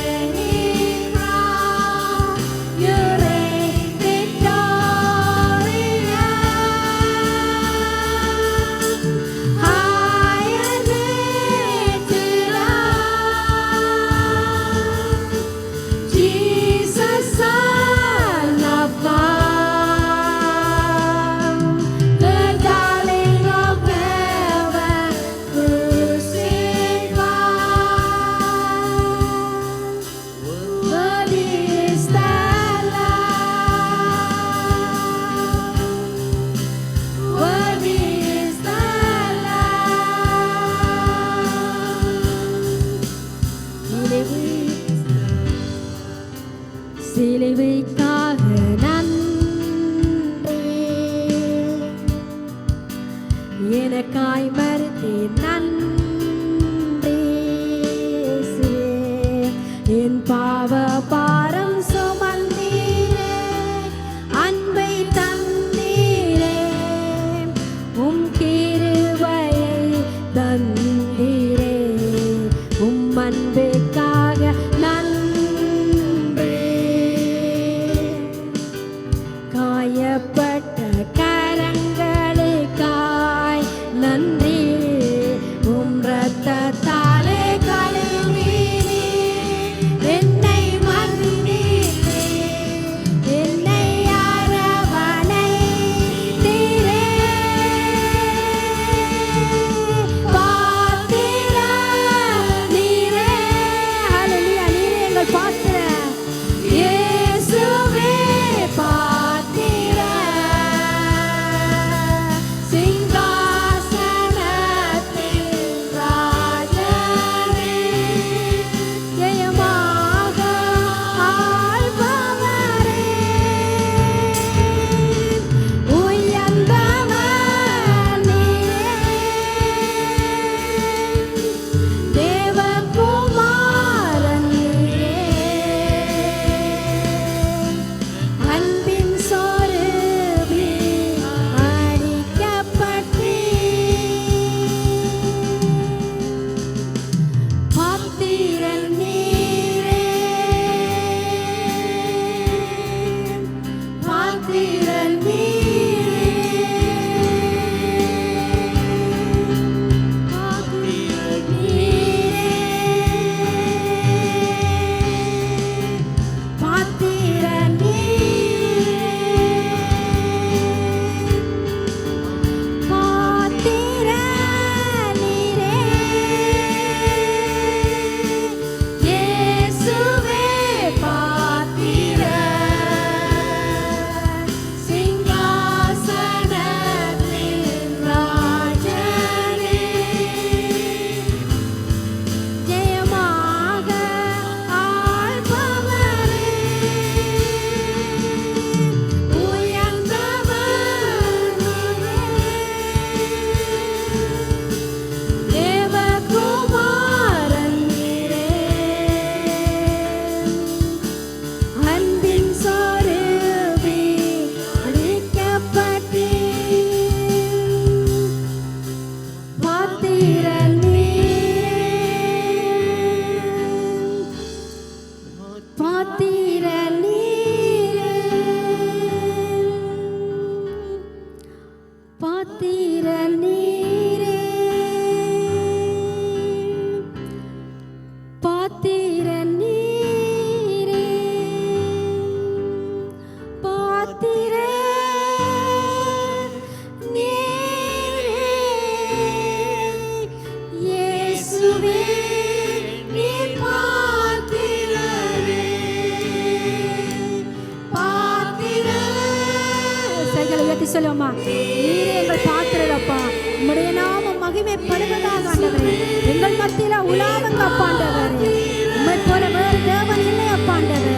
உலாவுங்க அப்பாண்டவரே. உம்மை போல வேறு தேவன் இல்லை அப்பாண்டவரே.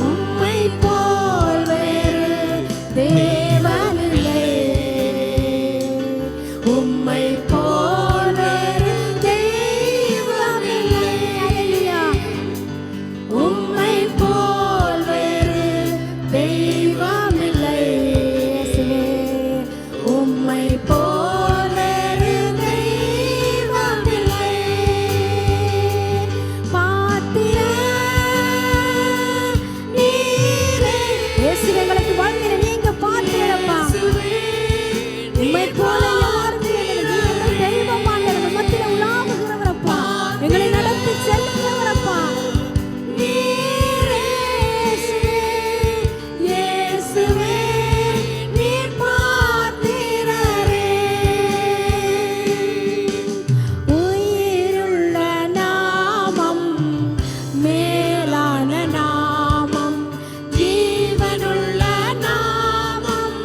உம்மை போல் வேறு தேவன் இல்லை. உம்மை போல் வேறு தெய்வம் இல்லை. அல்லேலூயா. உம்மை போல் வேறு தெய்வம் இல்லை. இயேசுவே. உம்மை போல் வேறு தெய்வம் இல்லை. பாத்திரர் நீரே. இயேசுவே, எங்களுக்கு வாழ்கிற நீங்க பாத்திரப்பா. உம்மை போல யாரும் இல்லை. நீங்க தெய்வம் ஆண்டவர். மத்தியில உலாவுகிறவரப்பா. எங்களை நடத்தி செல்லுகிறவரப்பா. நீரே இயேசுவே. இயேசுவே, நீர் பாத்திரரே. உயிருள்ள நாமம், மேலான நாமம், ஜீவனுள்ள நாமம்,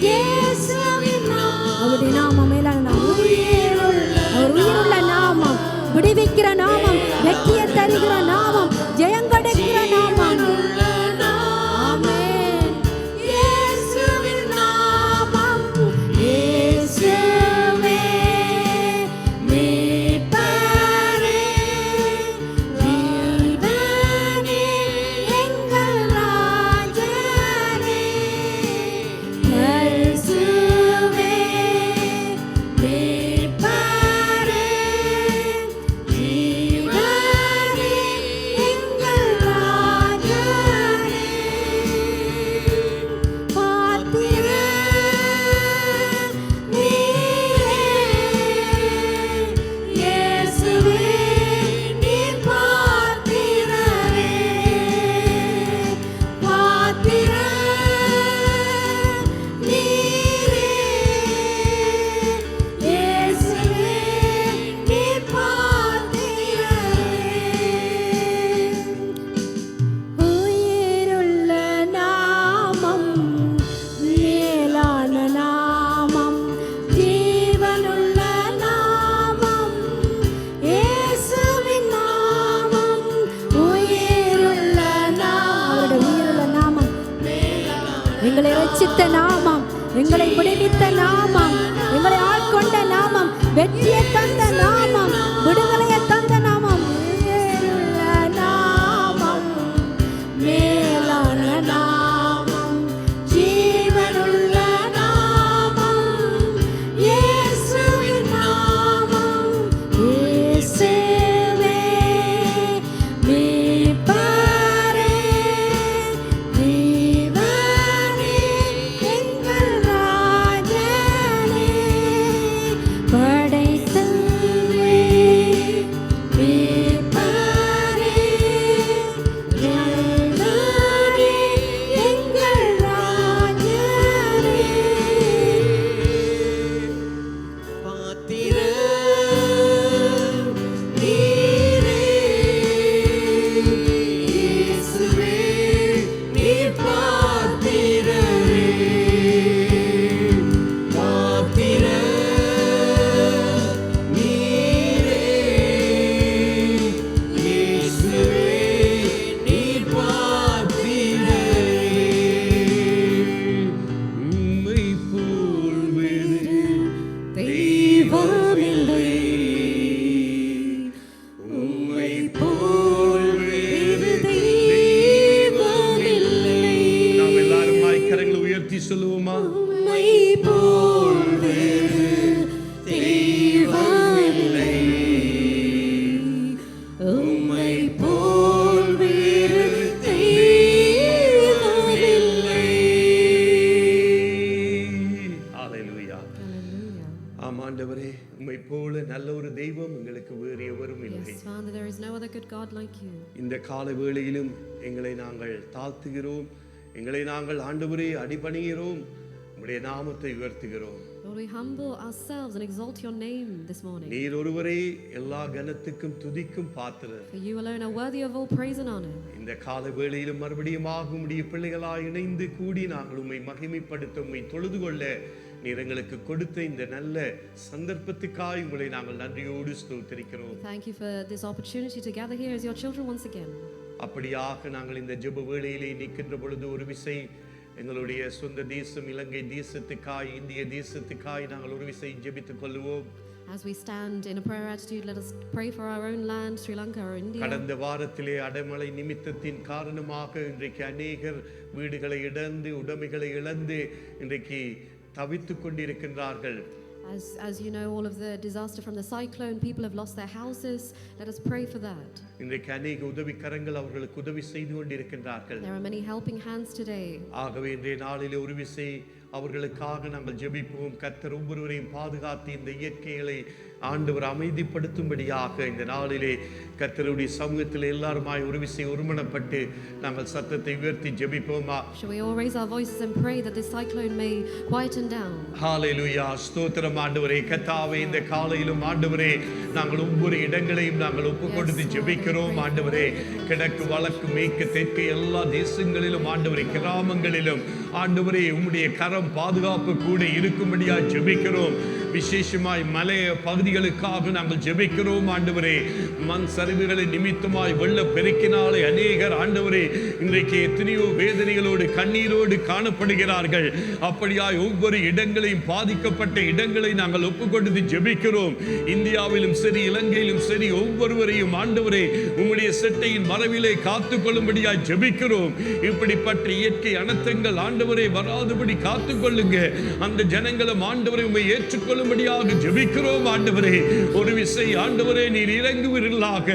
இயேசுவின் நாமம். அவருடைய நாமம் மேலான நாமம். அவர் உயிருள்ள நாமம், விடுவிக்கிற நாமம், வெற்றியை தருகிற நாமம், ஜெயங்கொடுக்கிற நாமம். ஆமென். இயேசுவின் நாமம். இயேசுவே, மீட்பரே, ஜீவனே, எங்கள் ராஜனே. இயேசுவே, மீட்பரே, ஜீவனே, எங்கள் ராஜனே. பாத்திரர் நீரே. இயேசுவே, நீர் பாத்திரரே. பாத்திரர் நீரே. இயேசுவே, நீர் பாத்திரரே. உயிருள்ள நாமம், மேலான நாமம், ஜீவனுள்ள நாமம், இயேசுவின் நாமம். உயிருள்ள நாமம். அவருடைய உயிருள்ள நாமம், எங்களை ரட்சித்த நாமம், எங்களை விடுவித்த நாமம், எங்களை ஆட்கொண்ட நாமம், வெற்றியை தந்த நாமம், விடுதலையை தந்த நாமம். உயிருள்ள நாமம், மேலான நாமம், ஜீவனுள்ள நாமம், இயேசுவின் நாமம். இயேசுவே, மீட்பரே, ஜீவனே, எங்கள் ராஜனே. படைத்தவரே, மீட்பரே, ஜீவனே, எங்கள் ராஜனே. நாம் எல்லாருமாய் கரங்களை உயர்த்தி சொல்லுவோமா? உம்மை போல் வேறு தெய்வம் இல்லை. உம்மை போல் வேறு தெய்வம் இல்லை. ஹalleluya. ஆம் ஆண்டவரே, உம்மை போல நல்ல ஒரு தெய்வம் எங்களுக்கு வேறு எவரும் இல்லை. Yes, Father, there is no other good God like you. இந்த கால வேளையிலும் எங்களை நாங்கள் தாழ்த்துகிறோம், எங்களை நாங்கள் ஆண்டவரே அடிபணிகிறோம், உம்முடைய நாமத்தை உயர்த்துகிறோம். Lord, we humble ourselves and exalt your name this morning. நீர் ஒருவரே எல்லா கனத்துக்கும் துதிக்கும் பாத்திரர். For you alone are worthy of all praise and honor. இந்த கால வேளையிலும் மறுபடியும் உம்முடைய பிள்ளைகளாய் இணைந்து கூடி நாங்கள் உம்மை மகிமைப்படுத்த, உம்மை தொழுது கொள்ள நீர் எங்களுக்கு கொடுத்த இந்த நல்ல சந்தர்ப்பத்துக்காய் உங்களை நாங்கள் நன்றியோடு ஸ்தோத்திரிக்கிறோம். Thank you for this opportunity to gather here as your children once again. அப்படியாக நாங்கள் இந்த ஜெப வேளையிலே நிற்கின்ற பொழுது ஒரு விசை எங்களுடைய சொந்த தேசம் இலங்கை தேசத்துக்காய், இந்திய தேசத்துக்காய் நாங்கள் ஒரு விசை ஜெபித்துக் கொள்வோம். As we stand in a prayer attitude, let us pray for our own land, Sri Lanka or India. கடந்த வாரத்திலே அடைமழை நிமித்தத்தின் காரணமாக இன்றைக்கு அநேகர் வீடுகளை இழந்து உடைமைகளை இழந்து இன்றைக்கு தவித்துக் கொண்டிருக்கின்றார்கள். As you know, all of the disaster from the cyclone, people have lost their houses. Let us pray for that. இன்றைக்கு அநேக உதவிக்கரங்கள் அவர்களுக்கு உதவி செய்து கொண்டிருக்கின்றார்கள். There are many helping hands today. ஆகவே இன்றைய நாளிலே ஒரு விசை அவர்களுக்காக நாங்கள் ஜெபிப்போம். கர்த்தர் ஒவ்வொருவரையும் பாதுகாத்து இந்த இயற்கைகளை ஆண்டவர் அமைதிப்படுத்தும்படியாக இந்த நாளிலே கர்த்தருடைய சமூகத்தில் எல்லாருமாய் ஒரு விசை ஒருமனப்பட்டு நாங்கள் சத்தத்தை உயர்த்தி ஜெபிப்போமா? Shall we all raise our voices and pray that this cyclone may quieten down? ஹalleluya. ஸ்தோத்திரம் ஆண்டவரே. கர்த்தாவே, இந்த காலையிலும் ஆண்டவரே நாங்கள் ஒவ்வொரு இடங்களையும் நாங்கள் ஒப்புக்கொடுத்து ஜெபிக்கிறோம். ஆண்டவரே, கிழக்கு வடக்கு மேற்கு தெற்கு எல்லா தேசங்களிலும் ஆண்டவரே கிராமங்களிலும் ஆண்டவரே உம்முடைய கரம் பாதுகாப்பு கூட இருக்கும்படியாக ஜெபிக்கிறோம். விசேஷமாய் மலை பகுதிகளுக்காக நாங்கள் ஜெபிக்கிறோம். ஆண்டவரே, மண் சரிவுகளை நிமித்தமாய் வெள்ள பெருக்கினாலே அநேகர் ஆண்டவரே இன்றைக்கு எத்தனையோ வேதனைகளோடு கண்ணீரோடு காணப்படுகிறார்கள். அப்படியாய் ஒவ்வொரு இடங்களையும் பாதிக்கப்பட்ட இடங்களை நாங்கள் ஒப்புக்கொண்டு ஜெபிக்கிறோம். இந்தியாவிலும் சரி இலங்கையிலும் சரி ஒவ்வொருவரையும் ஆண்டவரே உம்முடைய செட்டையின் மறைவிலே காத்துக்கொள்ளும்படியாய் ஜெபிக்கிறோம். இப்படிப்பட்ட இயற்கை அனர்த்தங்கள் ஆண்டவரே வராதபடி காத்துக்கொள்ளுங்க. அந்த ஜனங்களும் ஆண்டவரை உம்மை ஏற்றுக்கொள்ளும்படியாக ஜெபிக்கிறோம். ஆண்டவரே, ஒரு விசை ஆண்டவரே நீர் இறங்குவீர்களாக.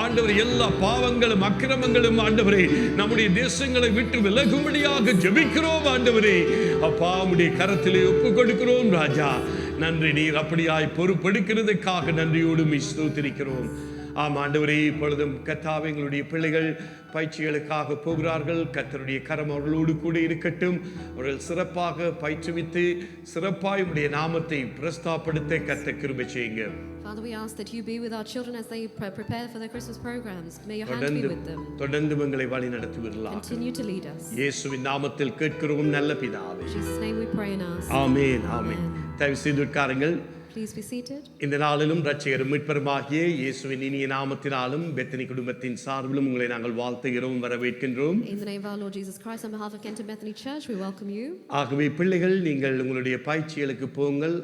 ஆண்டவரே, எல்லா பாவங்களும் அக்கிரமங்களும் ஆண்டவரே நம்முடைய தேசங்களை விட்டு விலகும்படியாக ஜெபிக்கிறோம். ஆண்டவரே அப்பா, உம்முடைய கரத்திலே ஒப்பு கொடுக்கிறோம். ராஜா, நன்றி. நீர் அப்படியாய் பொறுப்பெடுக்கிறதுக்காக நன்றியோடு ஸ்தோத்திரிக்கிறோம். ஆம் ஆண்டவரே, இப்பொழுதும் கர்த்தாவே எங்களுடைய பிள்ளைகள் பயிற்சிகளுக்காக போகிறார்கள். கர்த்தருடைய கரம் அவர்களோடு கூட இருக்கட்டும். அவர்கள் சிறப்பாக பயிற்றுவித்து சிறப்பாய் உம்முடைய நாமத்தை பிரஸ்தாபப்படுத்த கர்த்தர் கிருபை செய்யுங்க. Father, we ask that you be with our children as they prepare for their Christmas programs. May your hand be with them. தொடர்ந்து எங்களை வழி நடத்துவீர்களாக. Continue to lead us. இயேசுவின் நாமத்தில் கேட்கிறோம் நல்ல பிதாவே. In Jesus' name we pray and ask. ஆமென். ஆமென். தயவு செய்து உட்காருங்கள். Please be seated. இந்த நாளிலும் இரட்சகரும் மீட்பருமாகிய இயேசுவின் இனிய நாமத்தினாலும் பெத்தனி குடும்பத்தின் சார்பிலும் உங்களை நாங்கள் வாழ்த்துகிறோம், வரவேற்கின்றோம். In the name of our Lord Jesus Christ, on behalf of Kenton Bethany Church, we welcome you. ஆகவே பிள்ளைகள், நீங்கள் உங்களுடைய பயிற்சிகளுக்கு போங்கள்.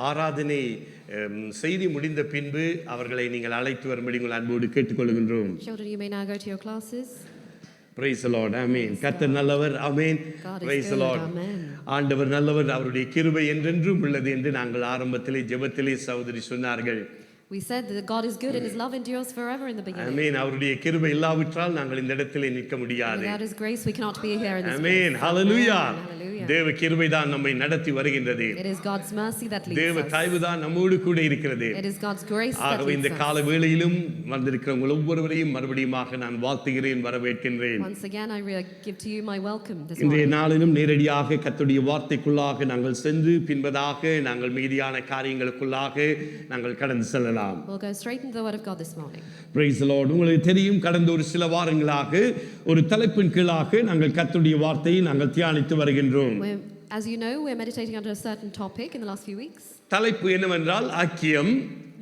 ஆராதனை செய்தி முடிந்த பின்பு அவர்களை நீங்கள் அழைத்து வரும்படி உங்கள் அன்போடு கேட்டுக்கொள்கின்றோம். Children, you may now go to your classes. Praise the Lord. Amen. கர்த்தர் நல்லவர். Amen. Praise the Lord. ஆண்டவர் நல்லவர், அவருடைய கிருபை என்றென்றும் உள்ளது என்று நாங்கள் ஆரம்பத்திலே ஜெபத்திலே சகோதரி சொன்னார்கள். We said that God is good and his love endures forever in the beginning. Amen. அவருடைய கிருபை இல்லாவிட்டால் நாங்கள் இந்த இடத்திலே நிற்க முடியாது. Without his grace we cannot be here in this place. Amen. Hallelujah. Hallelujah. தேவ கிருபை தான் நம்மை நடத்தி வருகின்றது. It is God's mercy that leads தேவ us. தயவு தான் நம்மோடு கூட இருக்கிறது. It is God's grace that ஆகவே இந்த leads us. கால வேளையிலும் வந்திருக்கிறவங்க ஒவ்வொருவரையும் மறுபடியுமாக நான் வாழ்த்துகிறேன், வரவேற்கின்றேன். Once again I give to you my welcome this இன்றைய morning. நாளிலும் நேரடியாக கர்த்தருடைய வார்த்தைக்குள்ளாக நாங்கள் சென்று பின்பதாக நாங்கள் மீதியான காரியங்களுக்குள்ளாக நாங்கள் கடந்து செல்லலாம். We'll go straight into the word of God this morning. Praise the Lord. உங்களுக்கு தெரியும், கடந்த ஒரு சில வாரங்களாக ஒரு தலைப்பின் கீழாக நாங்கள் கர்த்தருடைய வார்த்தையை நாங்கள் தியானித்து வருகின்றோம். As you know, we're meditating under a certain topic in the last few weeks. தலைப்பு என்னவென்றால் ஐக்கியம்.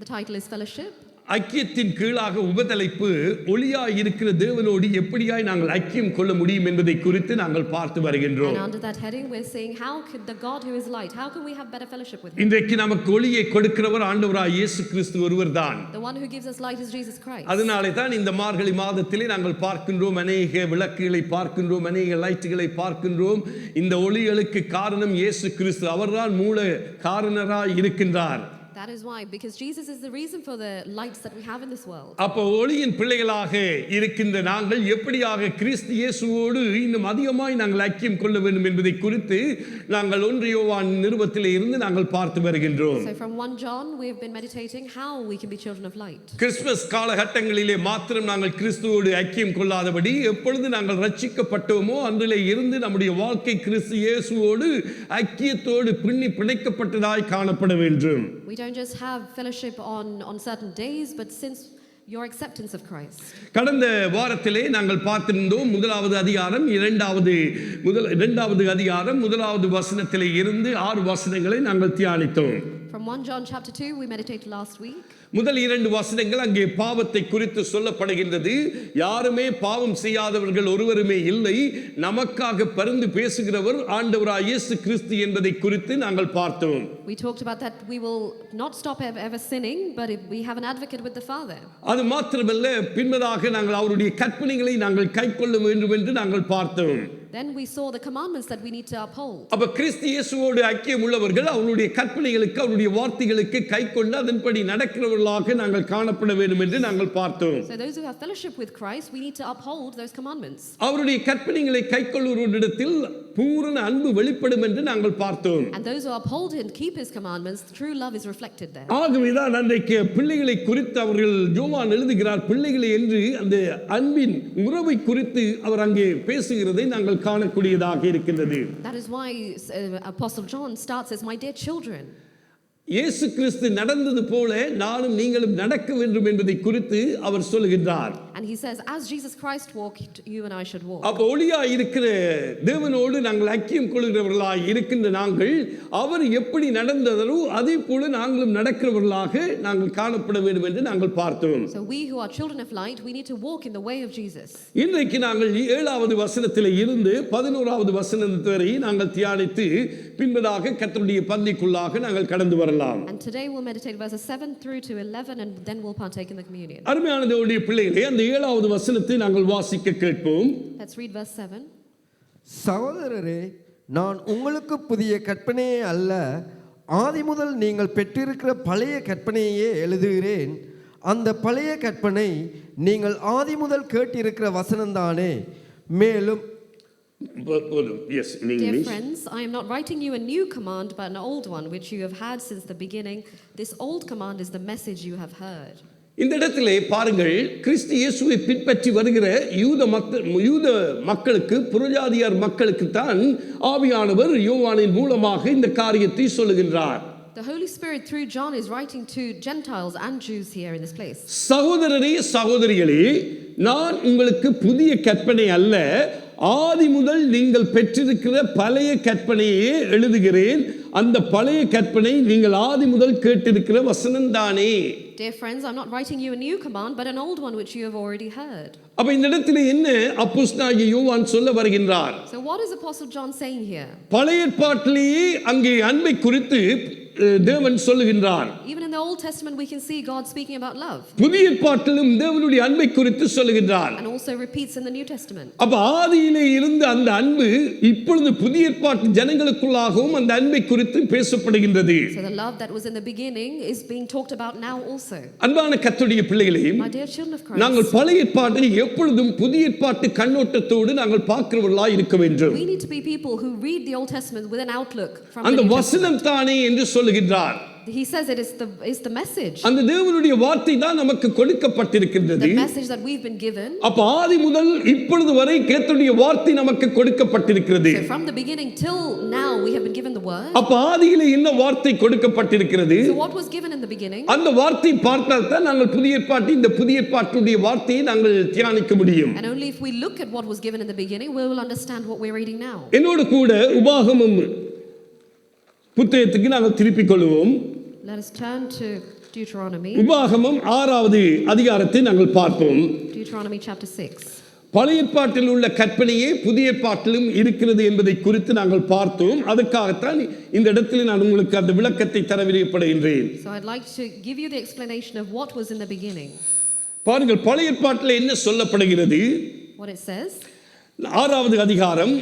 The title is Fellowship. ஐக்கியத்தின் கீழாக உபதலைப்பு ஒளியாய் இருக்கிற தேவனோடு எப்படியாய் நாங்கள் ஐக்கியம் கொள்ள முடியும் என்பதை குறித்து நாங்கள் பார்த்து வருகின்றோம். And under that heading we're saying how could the God who is light, how can we have better fellowship with him? இன்றைக்கு நமக்கு ஒளியை கொடுக்கிறவர் ஆண்டவராய் இயேசு கிறிஸ்து ஒருவர்தான். The one who gives us light is Jesus Christ. அதனாலே தான் இந்த மார்கழி மாதத்திலே நாங்கள் பார்க்கின்றோம், அநேக விளக்குகளை பார்க்கின்றோம், அநேக லைட்டுகளை பார்க்கின்றோம். இந்த ஒளிகளுக்கு காரணம் இயேசு கிறிஸ்து. அவர்தான் மூல காரணராய் இருக்கின்றார். That is why, because Jesus is the reason for the lights that we have in this world. அப்போ ஒளியின் பிள்ளைகளாக இருக்கின்ற நாங்கள் எப்படியாக கிறிஸ்து இயேசுவோடு இன்னும் அதிகமாய் நாங்கள் ஐக்கியம் கொள்ள வேண்டும் என்பதை குறித்து நாங்கள் 1 யோவான் நிருபத்திலே இருந்து நாங்கள் பார்த்து வருகின்றோம். So from 1 John we have been meditating how we can be children of light. Christmas காலகட்டங்களிலே மாத்திரம் நாங்கள் கிறிஸ்துவோடு ஐக்கியம் கொள்ளாதபடி எப்பொழுது நாங்கள் ரட்சிக்கப்பட்டோமோ அன்றிலே இருந்து நம்முடைய வாழ்க்கை கிறிஸ்து இயேசுவோடு ஐக்கியத்தோடு பின்னி பிணைக்கப்பட்டதாய் காணப்பட வேண்டும். We don't just have fellowship on certain days, but since your acceptance of Christ. கடந்த வாரத்திலே நாங்கள் பார்த்திருந்தோம் முதலாவது அதிகாரம் இரண்டாவது அதிகாரம் முதலாவது வசனத்திலே இருந்து 6 வசனங்களை நாங்கள் தியானித்தோம். From 1 John chapter 2 we meditated last week. முதல் 2 வசனங்கள் அங்கே பாவத்தை குறித்து சொல்லப்படுகின்றது. யாருமே பாவம் செய்யாதவர்கள் ஒருவருமே இல்லை, நமக்காக பரிந்து பேசுகிறவர் ஆண்டவராகிய இயேசு கிறிஸ்து என்பதை குறித்து நாங்கள் பார்த்தோம். We talked about that we will not stop ever sinning, but if we have an advocate with the Father. அது மாத்திரமல்ல, பின்பதாக நாங்கள் அவருடைய கற்பனைகளை நாங்கள் கைக்கொள்ள வேண்டும் என்று நாங்கள் பார்த்தோம். Then we saw the commandments that we need to uphold. அப்ப கிறிஸ்து இயேசுவோடு ஐக்கியம் உள்ளவர்கள் அவருடைய கற்பனைகளுக்கு அவருடைய வார்த்தைகளுக்கு கைக்கொண்டு அதன்படி நடக்கிறவர்களாக நாங்கள் காணப்பட வேண்டும் என்று நாங்கள் பார்த்தோம். So those who have fellowship with Christ, we need to uphold those commandments. அவருடைய கற்பனைகளை கைக்கொள்ளுவரிடத்தில் பூரண அன்பு வெளிப்படும் என்று நாங்கள் பார்த்தோம். And those who uphold and keep his commandments, true love is reflected there. ஆகவேதான் அன்றைக்கு பிள்ளைகளை குறித்து அவர்கள் யோவான் எழுதுகிறார், பிள்ளைகளை என்று அந்த அன்பின் உறவை குறித்து அவர் அங்கே பேசுகிறதை நாங்கள் காணக்கூடியதாக இருக்கின்றது. That is why Apostle John starts as my dear children. இயேசு கிறிஸ்து நடந்தது போல நானும் நீங்களும் நடக்க வேண்டும் என்பதை குறித்து அவர் சொல்லுகின்றார். And he says, as Jesus Christ walked, you and I should walk. அப்ப ஒளியாய் இருக்கிற தேவனோடு நாங்கள் ஐக்கியம் கொள்கிறவர்களாய் இருக்கின்ற நாங்கள் அவர் எப்படி நடந்ததோ அதே போல நாங்களும் நடக்கிறவர்களாக நாங்கள் காணப்பட வேண்டும் என்று நாங்கள் பார்த்தோம். So we who are children of light, we need to walk in the way of Jesus. இன்றைக்கு நாங்கள் 7வது வசனத்திலே இருந்து 11வது வசனம் வரை நாங்கள் தியானித்து பின்பதாக கர்த்தருடைய பந்திக்குள்ளாக நாங்கள் கடந்து வரலாம். And today we'll meditate verses 7 through to 11, and then we'll partake in the communion. அருமையான தேவனுடைய பிள்ளைகளே, அந்த 7வது வசனத்தை நாங்கள் வாசிக்க கேட்போம். Let's read verse 7. சகோதரரே, நான் உங்களுக்கு புதிய கற்பனையே அல்ல, ஆதிமுதல் நீங்கள் பெற்றிருக்கிற பழைய கற்பனையே எழுதுகிறேன். அந்த பழைய கற்பனை நீங்கள் ஆதிமுதல் கேட்டிருக்கிற வசனம்தானே. மேலும் Yes, in Dear English. friends, I am not writing you a new command, but an old one, which you have had since the beginning. This old command is the message you have heard. இந்த இடத்திலே பாருங்கள், கிறிஸ்து இயேசுவை பின்பற்றி வருகிற யூத மக்களுக்கு, புறஜாதியார் மக்களுக்கு தான் ஆவியானவர் யோவானின் மூலமாக இந்த காரியத்தை சொல்லுகின்றார். The Holy Spirit through John is writing to Gentiles and Jews here in this place. சகோதரரே, சகோதரிகளே, நான் உங்களுக்கு புதிய கற்பனை அல்ல, ஆதி முதல் நீங்கள் பெற்றிருக்கிற பழைய கற்பனையே எழுதுகிறேன். அந்த பழைய கற்பனை நீங்கள் ஆதி முதல் கேட்டிருக்கிற வசனம்தானே. Dear friends, I'm not writing you a new command, but an old one which you have already heard. அப்ப இந்த இடத்துல என்ன அப்போஸ்தலனாகிய யோவான் சொல்ல வருகின்றார்? So what is Apostle John saying here? பழைய ஏற்பாட்டிலேயே அங்கே அன்பை குறித்து தேவன் சொல்லுகின்றார். Even in the Old Testament we can see God speaking about love. புதிய ஏற்பாட்டிலும் தேவனுடைய அன்பை குறித்து சொல்லுகின்றார். And also repeats in the New Testament. அப்ப ஆதியிலே இருந்த அந்த அன்பு இப்பொழுது புதிய ஏற்பாட்டு ஜனங்களுக்குள்ளாகவும் அந்த அன்பை குறித்து பேசப்படுகின்றது. So the love that was in the beginning is being talked about now also. அன்பான கர்த்தருடைய பிள்ளைகளே, My dear children of Christ, நாங்கள் பழைய ஏற்பாட்டை எப்பொழுதும் புதிய ஏற்பாட்டு கண்ணோட்டத்தோடு நாங்கள் பார்க்கிறவர்களாய் இருக்க வேண்டும். we need to be people who read the Old Testament with an outlook from the அந்த New வசனம் Testament. தானே என்று சொல்லுகின்றார். He says it is the message. அந்த தேவனுடைய வார்த்தை தான் நமக்கு கொடுக்கப்பட்டிருக்கின்றது. The message that we've been given. அப்ப ஆதி முதல் இப்பொழுது வரை கர்த்தருடைய வார்த்தை நமக்கு கொடுக்கப்பட்டிருக்கிறது. So from the beginning till now we have been given the word. அப்ப ஆதியிலே என்ன வார்த்தை கொடுக்கப்பட்டிருக்கிறது? So what was given in the beginning? அந்த வார்த்தை பார்த்தால் தான் நாங்கள் புதிய ஏற்பாட்டு இந்த புதிய ஏற்பாட்டுடைய வார்த்தையை நாங்கள் தியானிக்க முடியும். And only if we look at what was given in the beginning we will understand what we're reading now. என்னோடு கூட உபாகமம் புத்தகத்துக்கு நாங்கள் திருப்பிக் கொள்வோம். Let us turn to Deuteronomy. உபாகமம் 6வது அதிகாரத்தை நாங்கள் பார்ப்போம். Deuteronomy chapter 6. பழைய ஏற்பாட்டில் உள்ள கற்பனையே புதிய ஏற்பாட்டிலும் இருக்கிறது என்பதை குறித்து நாங்கள் பார்த்தோம். அதற்காகத்தான் இந்த இடத்தில் நான் உங்களுக்கு அந்த விளக்கத்தை தர விரும்பப்படுகின்றேன். So I'd like to give you the explanation of what was in the beginning. பாருங்கள், பழைய ஏற்பாட்டில் என்ன சொல்லப்படுகிறது? What it says. 6வது அதிகாரம்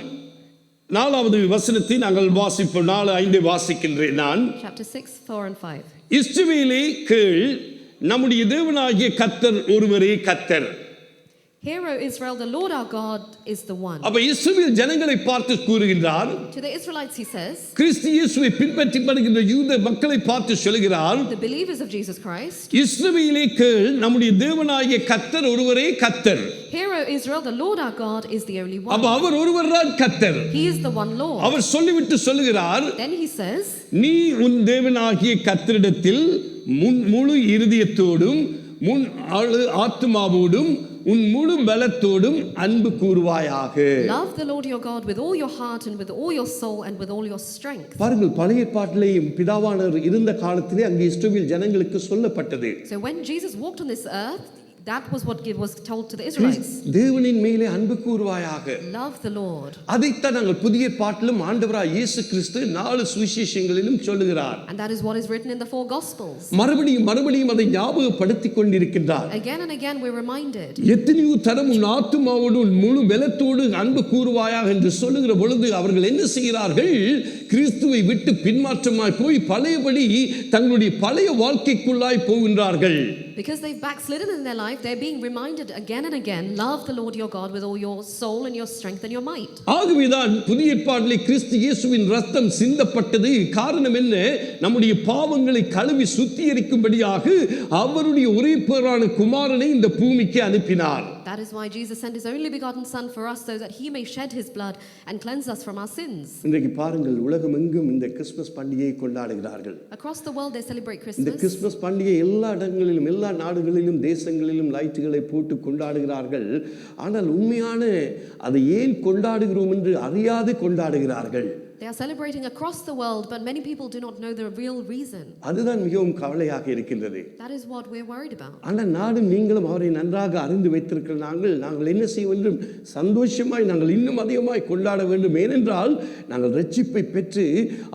4வது வசனத்தை நாங்கள் வாசிப்போம். 4-5 வாசிக்கின்றேன் நான். Chapter 6, 4 and 5. இஸ்ரவேலே கேள், நம்முடைய தேவனாகிய கர்த்தர் ஒருவரே கர்த்தர். Hear, O Israel, the Lord our God is the one. அப்ப இஸ்ரவேல் ஜனங்களை பார்த்து கூறுகின்றார். To the Israelites he says. கிறிஸ்து இயேசுவை பின்பற்றி வருகின்ற யூத மக்களை பார்த்து சொல்கிறார். The believers of Jesus Christ. இஸ்ரவேலே கேள், நம்முடைய தேவனாகிய கர்த்தர் ஒருவரே கர்த்தர். Hear, O Israel, the Lord our God is the only one. அப்ப அவர் ஒருவர்தான் கர்த்தர். He is the one Lord. அவர் சொல்லிவிட்டு சொல்லுகிறார், Then he says, நீ உன் தேவனாகிய கர்த்தரிடத்தில் முழு இருதயத்தோடும் முன் ஆத்துமாவோடும் உன் முழு பலத்தோடும் அன்பு கூறுவாயாக. Love the Lord your God with all your heart and with all your soul and with all your strength. பாருங்கள், பழைய ஏற்பாட்டிலேயும் பிதாவானவர் இருந்த காலத்திலே அங்கே இஸ்ரவேல் ஜனங்களுக்கு சொல்லப்பட்டது. So when Jesus walked on this earth, that was what was told to the Israelites. தேவனின் மேலே அன்பு கூறுவாயாக. Love the Lord. அதைத்தான் நாங்கள் புதிய ஏற்பாட்டிலும் ஆண்டவராய் இயேசு கிறிஸ்து 4 சுவிசேஷங்களிலும் சொல்லுகிறார். And that is what is written in the 4 Gospels. மறுபடியும் அதை ஞாபகப்படுத்திக் கொண்டிருக்கின்றார். Again and again we're reminded. எத்தனையோ தரம் உன் ஆத்துமாவோடு முழு பலத்தோடு அன்பு கூறுவாயாக என்று சொல்லுகிற பொழுது அவர்கள் என்ன செய்கிறார்கள்? கிறிஸ்துவை விட்டு பின்மாற்றமாய் போய் பழையபடி தங்களுடைய பழைய வாழ்க்கைக்குள்ளாய் போகின்றார்கள். Because they've backslidden in their life, they're being reminded again and again, love the Lord your God with all your soul and your strength and your might. ஆகவேதான் புதிய ஏற்பாட்டிலே கிறிஸ்து இயேசுவின் இரத்தம் சிந்தப்பட்டது. காரணம் என்ன? நம்முடைய பாவங்களை கழுவி சுத்திகரிக்கும்படியாக அவருடைய ஒரே பேரான குமாரனை இந்த பூமிக்கு அனுப்பினார். That is why Jesus sent his only begotten son for us, so that he may shed his blood and cleanse us from our sins. இன்றைக்கு பாருங்கள், உலகமெங்கும் இந்த கிறிஸ்துமஸ் பண்டிகையை கொண்டாடுகிறார்கள். Across the world they celebrate இந்த Christmas. கிறிஸ்துமஸ் பண்டிகை எல்லா இடங்களிலும் எல்லா நாடுகளிலும் தேசங்களிலும் லைட்டுகளை போட்டு கொண்டாடுகிறார்கள். ஆனால் உண்மையான அதை ஏன் கொண்டாடுகிறோம் என்று அறியாது கொண்டாடுகிறார்கள். They are celebrating across the world, but many people do not know the real reason. அதுதான் மிகவும் கவலையாக இருக்கின்றது. That is what we're worried about. ஆனால் நானும் நீங்களும் அவரை நன்றாக அறிந்து வைத்திருக்கிற நாங்கள் என்ன செய்ய வேண்டும்? சந்தோஷமாய் நாங்கள் இன்னும் அதிகமாய் கொண்டாட வேண்டும். ஏனென்றால் நாங்கள் ரட்சிப்பை பெற்று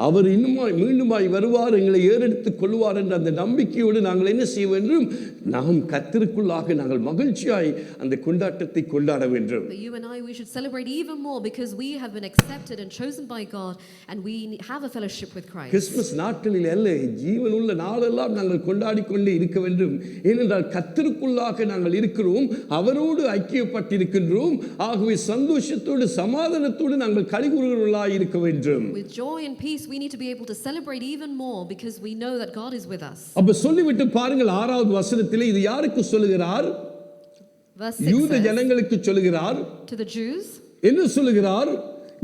அவர் இன்னுமாய் மீண்டுமாய் வருவார், எங்களை ஏறெடுத்துக் கொள்வார் என்ற அந்த நம்பிக்கையோடு நாங்கள் என்ன செய்ய வேண்டும்? நாம் கர்த்தருக்குள்ளாக நாங்கள் மகிழ்ச்சியாய் அந்த கொண்டாட்டத்தை கொண்டாட வேண்டும். But you and I, we should celebrate even more, because we have been accepted and chosen by God, and we have a fellowship with Christ. Christmas நாட்களில் அல்ல, ஜீவனுள்ள நாளெல்லாம் நாங்கள் கொண்டாடி கொண்டே இருக்க வேண்டும். ஏனென்றால் கர்த்தருக்குள்ளாக நாங்கள் இருக்கிறோம், அவரோடு ஐக்கியப்பட்டிருக்கின்றோம். ஆகவே சந்தோஷத்தோடு சமாதானத்தோடு நாங்கள் களிகூறுகிறவர்களாய் இருக்க வேண்டும். With joy and peace we need to be able to celebrate even more, because we know that God is with us. அப்ப சொல்லிவிட்டு பாருங்கள், 6வது வசனத்திலே இது யாருக்கு சொல்லுகிறார்? Verse 6 யூத says, ஜனங்களுக்கு சொல்லுகிறார். to the Jews, என்ன சொல்லுகிறார்?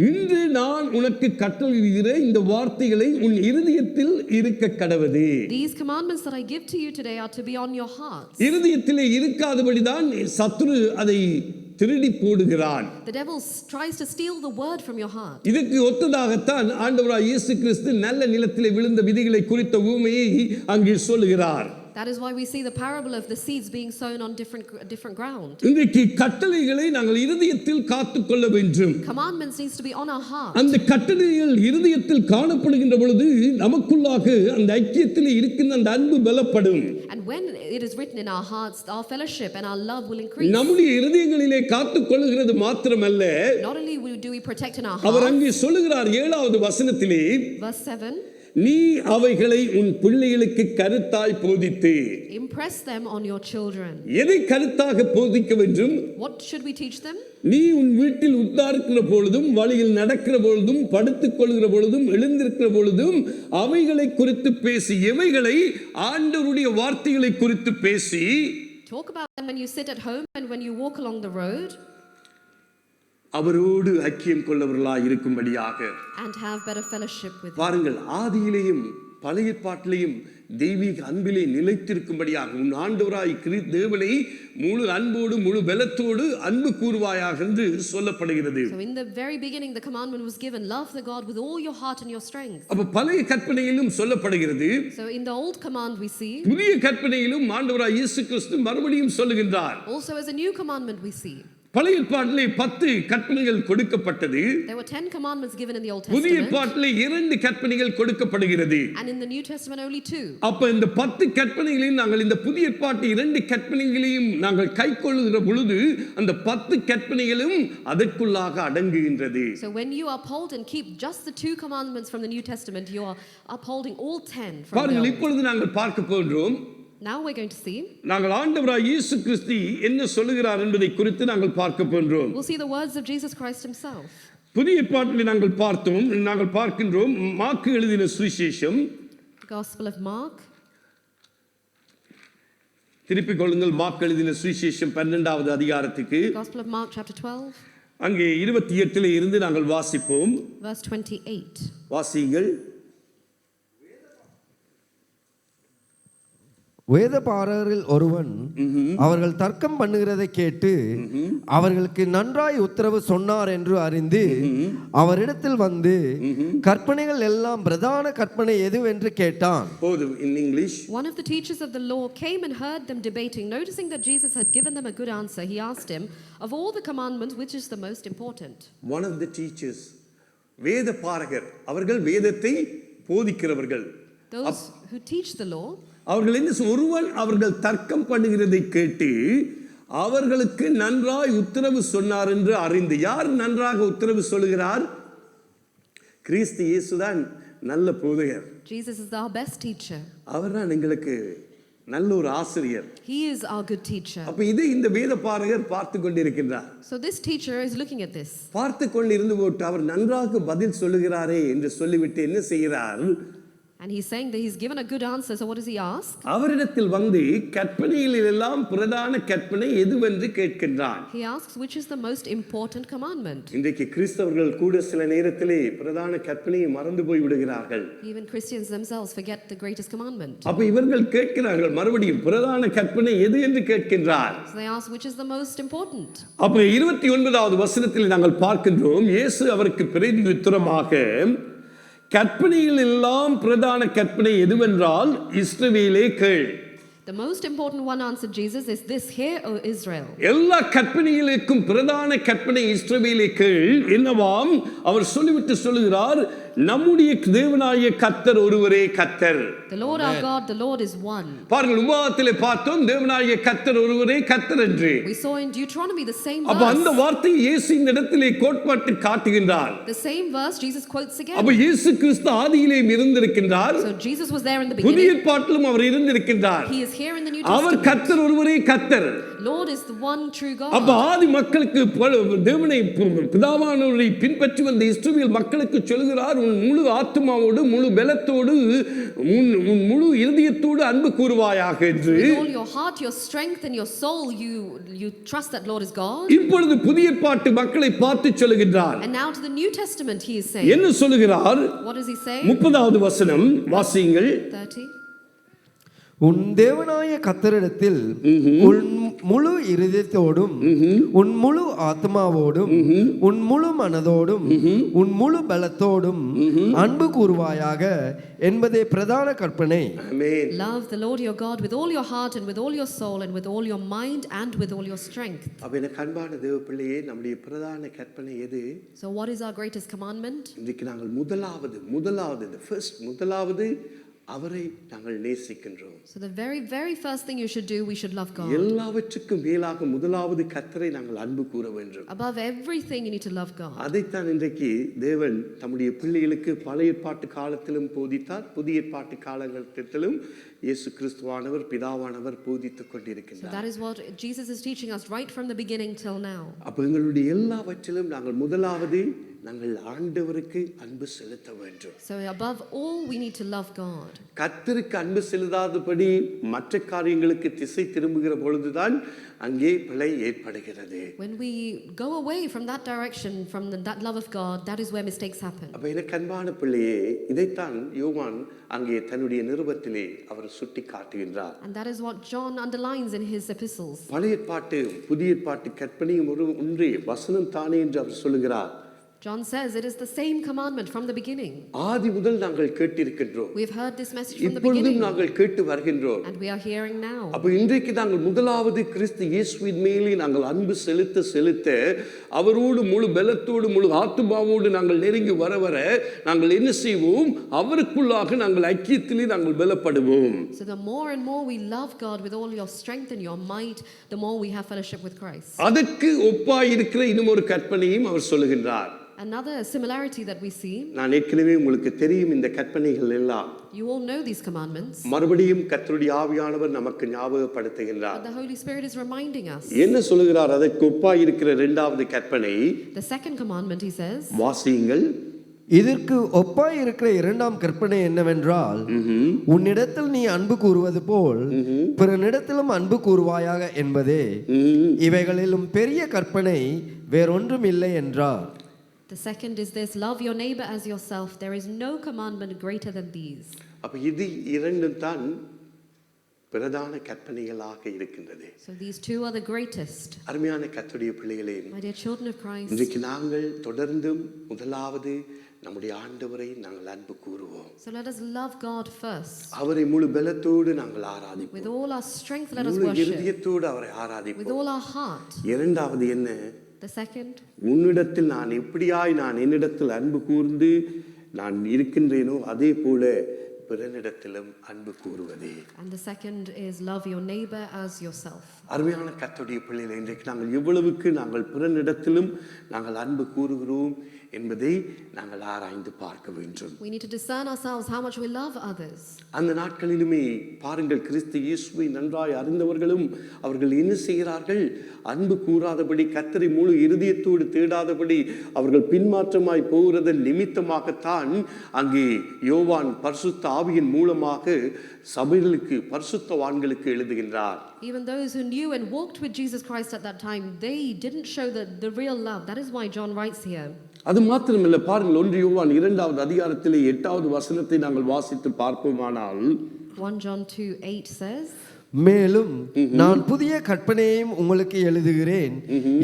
இன்று நான் உனக்கு கட்டளையிடுகிற இந்த வார்த்தைகளை உன் இருதயத்தில் இருக்க கடவது. these commandments that I give to you today are to be on your hearts. இருதயத்திலே இருக்காதபடிதான் சத்துரு அதை திருடி போடுகிறான். The devil tries to steal the word from your heart. இதற்கு ஒத்ததாகத்தான் ஆண்டவராய் இயேசு கிறிஸ்து நல்ல நிலத்திலே விழுந்த விதைகளை குறித்த உவமையை அங்கே சொல்லுகிறார். That is why we see the parable of the seeds being sown on different ground. இன்றைக்கு கட்டளைகளை நாங்கள் இருதயத்தில் காத்துக்கொள்ள வேண்டும். Commandments needs to be on our heart. அந்த கட்டளைகள் இருதயத்தில் காணப்படுகின்ற பொழுது நமக்குள்ளாக அந்த ஐக்கியத்தில் இருக்கின்ற அந்த அன்பு பலப்படும். And when it is written in our hearts, our fellowship and our love will increase. நம்முடைய இருதயங்களிலே காத்துக்கொள்கிறது மாத்திரமல்ல, Not only do we protect in our our heart. அங்கே சொல்லுகிறார் 7வது வசனத்திலே, Verse 7, நீ அவைகளை உன் பிள்ளைகளுக்கு கருத்தாய் போதித்து. impress them on your children. எதை கருத்தாக போதிக்க வேண்டும்? What should we teach them? நீ உன் வீட்டில் உட்கார்க்கிற பொழுதும், வழியில் நடக்கிற பொழுதும், படுத்துக் கொள்கிற பொழுதும், எழுந்திருக்கிற பொழுதும் அவைகளை குறித்து பேசி. எவைகளை? ஆண்டவருடைய வார்த்தைகளை குறித்து பேசி. Talk about them when you sit at home and when you walk along the road. அவரோடு ஐக்கியம் கொள்ளவர்களாய் இருக்கும்படியாக. And have better fellowship with him. பாருங்கள், ஆதியிலேயும் பழைய ஏற்பாட்டிலேயும் தெய்வீக அன்பிலே நிலைத்திருக்கும்படியாக உன் ஆண்டவராய் தேவனை முழு அன்போடு முழு பலத்தோடு அன்பு கூறுவாயாக என்று சொல்லப்படுகிறது. So in the very beginning the commandment was given, love the God with all your heart and your strength. அப்ப பழைய கற்பனையிலும் சொல்லப்படுகிறது. So in the old command we see, புதிய கற்பனையிலும் ஆண்டவராய் இயேசு கிறிஸ்து மறுபடியும் சொல்லுகின்றார். also as a new commandment we see. பழைய ஏற்பாட்டிலே 10 கற்பனைகள் கொடுக்கப்பட்டது. There were 10 commandments given in the Old புதிய Testament. ஏற்பாட்டிலே 2 கற்பனைகள் கொடுக்கப்படுகிறது. And in the New Testament only 2. அப்ப இந்த 10 கற்பனைகளையும் நாங்கள் இந்த புதிய ஏற்பாட்டு 2 கற்பனைகளையும் நாங்கள் கைக்கொள்ளுகிற பொழுது அந்த 10 கற்பனைகளும் அதற்குள்ளாக அடங்குகின்றது. So when you uphold and keep just the 2 commandments from the New Testament, you are upholding all 10 from the பாருங்கள், Old. இப்பொழுது நாங்கள் பார்க்க போகிறோம். Now we're going to see. நாங்கள் ஆண்டவராய் இயேசு கிறிஸ்து என்ன சொல்லுகிறார் என்பதை குறித்து நாங்கள் பார்க்க போகிறோம். We'll see the words of Jesus Christ himself. புதிய ஏற்பாட்டிலே நாங்கள் பார்க்கின்றோம் மாற்கு எழுதின சுவிசேஷம். Gospel of Mark. திருப்பிக் கொள்ளுங்கள், மாற்கு எழுதின சுவிசேஷம் 12வது அதிகாரத்துக்கு. Gospel of Mark chapter 12. அங்கே 28 இருந்து நாங்கள் வாசிப்போம். Verse 28. வாசியுங்கள். வேதபாரகரில் ஒருவன் அவர்கள் தர்க்கம் பண்ணுகிறதை கேட்டு அவர்களுக்கு நன்றாய் உத்தரவு சொன்னார் என்று அறிந்து அவரிடத்தில் வந்து கற்பனைகள் எல்லாம் பிரதான கற்பனை எதுவென்று கேட்டான். In English, one of the teachers of the law came and heard them debating. Noticing that Jesus had given them a good answer, he asked him, of all the commandments, which is the most important? one of the teachers, வேதபாரகர், அவர்கள் வேதத்தை போதிக்கிறவர்கள், Those who teach the law, அவர்கள் என்ன ஒருவன் அவர்கள் தர்க்கம் பண்ணுகிறதை கேட்டு அவர்களுக்கு நன்றாய் உத்தரவு சொன்னார் என்று அறிந்து. யார் நன்றாக உத்தரவு சொல்லுகிறார்? கிறிஸ்து இயேசுதான் நல்ல போதகர். Jesus is our best teacher. அவர்தான் எங்களுக்கு நல்ல ஒரு ஆசிரியர். He is our good teacher. அப்ப இதை இந்த வேதபாரகர் பார்த்து கொண்டிருக்கின்றார். So this teacher is looking at this. பார்த்து கொண்டிருந்து போட்டு அவர் நன்றாக பதில் சொல்லுகிறாரே என்று சொல்லிவிட்டு என்ன செய்கிறார்? And he's saying that he's given a good answer. So what does he ask? அவரிடத்தில் வந்து கற்பனையில் எல்லாம் பிரதான கற்பனை எதுவென்று கேட்கின்றான். He asks which is the most important commandment. இன்றைக்கு கிறிஸ்தவர்கள் கூட சில நேரத்திலே பிரதான கற்பனையை மறந்து போய் விடுகிறார்கள். Even Christians themselves forget the greatest commandment. அப்ப இவர்கள் கேட்கிறார்கள் மறுபடியும் பிரதான கற்பனை எது என்று கேட்கின்றார். So they ask which is the most important. அப்ப 29வது வசனத்தில் நாங்கள் பார்க்கின்றோம், இயேசு அவருக்கு பிரதியுத்தரமாக, கற்பனையில் எல்லாம் பிரதான கற்பனை எதுவென்றால் இஸ்ரவேலே கேள். The most important one, answered Jesus, is this: Hear, O Israel. எல்லா கற்பனைகளுக்கும் பிரதான கற்பனை இஸ்ரவேலே கேள் என்னவாம்? அவர் சொல்லிவிட்டு சொல்லுகிறார், நம்முடைய தேவனாகிய கர்த்தர் ஒருவரே கர்த்தர். The Lord our God, the Lord is one. பாருங்கள், உபாகமத்திலே பார்த்தோம் தேவனாகிய கர்த்தர் ஒருவரே கர்த்தர் என்று. We saw in Deuteronomy the same அப்ப அந்த verse. வார்த்தை இயேசு இந்த இடத்திலே கோட்பாட்டு காட்டுகின்றார். The same verse Jesus quotes again. அப்ப இயேசு கிறிஸ்து ஆதியிலே இருந்திருக்கின்றார். So Jesus was there in the புதிய beginning. ஏற்பாட்டிலும் our இருந்திருக்கின்றார். He is here in the New our Testament. கர்த்தர் ஒருவரே கர்த்தர். Lord is the one true அப்ப God. ஆதி மக்களுக்கு தேவனை பிதாவானவரை பின்பற்றி வந்த இஸ்ரவேல் மக்களுக்கு சொல்கிறார், உன் முழு ஆத்துமாவோடு முழு பலத்தோடு உன் முழு இருதயத்தோடு அன்பு கூறுவாயாக என்று. With all your heart, your strength and your soul, you trust that Lord is God. இப்பொழுது புதிய ஏற்பாட்டு மக்களை பார்த்து சொல்லுகின்றார். And now to the New Testament he is saying. என்ன சொல்லுகிறார்? What does he say? 30வது வசனம் வாசியுங்கள். 30. உன் தேவனாய கர்த்தரிடத்தில் உன் முழு இருதயத்தோடும் உன் முழு ஆத்மாவோடும் உன் முழு மனதோடும் உன் முழு பலத்தோடும் அன்பு கூறுவாயாக என்பதே பிரதான கற்பனை. ஆமென். Love the Lord your God with all your heart and with all your soul and with all your mind and with all your strength. அப்ப எனக்கு அன்பான தேவ பிள்ளையே, நம்முடைய பிரதான கற்பனை எது? So what is our greatest commandment? இன்றைக்கு நாங்கள் முதலாவது முதலாவது அவரை நாங்கள் நேசிக்கின்றோம். So the very first thing you should do, we should love God. எல்லாவற்றுக்கும் மேலாக முதலாவது கர்த்தரை நாங்கள் அன்பு கூற வேண்டும். Above everything you need to love God. அதைத்தான் இன்றைக்கு தேவன் தம்முடைய பிள்ளைகளுக்கு பழைய ஏற்பாட்டு காலத்திலும் போதித்தார், புதிய ஏற்பாட்டு காலகட்டத்திலும் இயேசு கிறிஸ்துவானவர் பிதாவானவர் போதித்துக் So கொண்டிருக்கிறார். that is what Jesus is teaching us right from the beginning till now. அப்ப எங்களுடைய எல்லாவற்றிலும் நாங்கள் முதலாவது நாங்கள் ஆண்டவருக்கு அன்பு செலுத்த வேண்டும். So above all we need to love God. கர்த்தருக்கு அன்பு செலுத்தாதபடி மற்ற காரியங்களுக்கு திசை திரும்புகிற பொழுதுதான் அங்கே பிழை ஏற்படுகிறது. When we go away from that direction, from that love of God, that is where mistakes happen. அப்ப எனக்கு அன்பான பிள்ளையே, இதைத்தான் யோவான் அங்கே தன்னுடைய நிருபத்திலே அவர் சுட்டி காட்டுகின்றார். And that is what John underlines in his epistles. பழைய ஏற்பாட்டு புதிய ஏற்பாட்டு கற்பனையும் ஒன்றே வசனம் தானே என்று அவர் சொல்லுகிறார். John says it is the same commandment from the beginning. ஆதி முதல் நாங்கள் கேட்டிருக்கின்றோம். We have heard this message from the இப்பொழுதும் beginning. நாங்கள் கேட்டு வருகின்றோம். And we are hearing now. அப்ப இன்றைக்கு நாங்கள் முதலாவது கிறிஸ்து இயேசுவின் மேலே நாங்கள் அன்பு செலுத்த அவரோடு முழு பலத்தோடு முழு ஆத்துமாவோடு நாங்கள் நெருங்கி வர நாங்கள் என்ன செய்வோம்? அவருக்குள்ளாக நாங்கள் ஐக்கியத்திலே நாங்கள் பலப்படுவோம். So the more and more we love God with all your strength and your might, the more we have fellowship with Christ. அதற்கு ஒப்பாய் இருக்கிற இன்னும் ஒரு கற்பனையும் அவர் சொல்லுகின்றார். Another similarity that we see. நான் ஏற்கனவே உங்களுக்கு தெரியும் இந்த கற்பனைகள் எல்லாம். You all know these commandments. மறுபடியும் கர்த்தருடைய ஆவியானவர் நமக்கு ஞாபகப்படுத்துகின்றார். But the Holy Spirit is reminding us. என்ன சொல்லுகிறார்? அதற்கு ஒப்பாய் இருக்கிற இரண்டாவது கற்பனை. The second commandment, he says. வாசியுங்கள். இதற்கு ஒப்பாய் இருக்கிற இரண்டாம் கற்பனை என்னவென்றால், உன்னிடத்தில் நீ அன்பு கூறுவது போல் பிறனிடத்திலும் அன்பு கூறுவாயாக என்பதே. இவைகளிலும் பெரிய கற்பனை வேறொன்றும் இல்லை என்றார். The second is this: love your neighbor as yourself. There is no commandment greater than these. அப்ப இது இரண்டும் தான் பிரதான கற்பனைகளாக இருக்கின்றது. So these two are the greatest. அருமையான கர்த்தருடைய பிள்ளைகளே, My dear children of Christ, இன்றைக்கு நாங்கள் தொடர்ந்தும் முதலாவது நம்முடைய ஆண்டவரை நாங்கள் அன்பு கூறுவோம். so let us love God first. அவரை முழு பலத்தோடு நாங்கள் ஆராதிப்போம். With all our strength let us முழு worship. இருதயத்தோடு அவரை With ஆராதிப்போம். all our heart. இரண்டாவது என்ன? The second, உன்னிடத்தில் நான் எப்படியாய் நான் என்னிடத்தில் அன்பு கூர்ந்து நான் இருக்கின்றேனோ அதே போல பிறனிடத்திலும் அன்பு கூறுவதே. and the second is love your neighbor as yourself. அருமையான கர்த்தருடைய பிள்ளைகளே, இன்றைக்கு நாங்கள் எவ்வளவுக்கு நாங்கள் பிறனிடத்திலும் நாங்கள் அன்பு கூறுகிறோம் என்பதை நாங்கள் ஆராய்ந்து பார்க்க வேண்டும். We need to discern ourselves how much we love others. அந்த நாட்களிலுமே பாருங்கள், கிறிஸ்து இயேசுவை நன்றாய் அறிந்தவர்களும் அவர்கள் என்ன செய்கிறார்கள்? அன்பு கூறாதபடி, கர்த்தரை முழு இருதயத்தோடு தேடாதபடி அவர்கள் பின்மாற்றமாய் போகிறதன் நிமித்தமாகத்தான் அங்கே யோவான் பரிசுத்த ஆவியின் மூலமாக சபைகளுக்கு பரிசுத்தவான்களுக்கு எழுதுகின்றார். Even those who knew and walked with Jesus Christ at that time, they didn't show the real love. That is why John writes here. அது மாத்திரமல்ல, பாருங்கள், 1 யோவான் 2வது அதிகாரத்திலே 8வது வசனத்தை நாங்கள் வாசித்து பார்ப்போமானால் 1 John 2:8 says, மேலும் நான் புதிய கற்பனையையும் உங்களுக்கு எழுதுகிறேன்,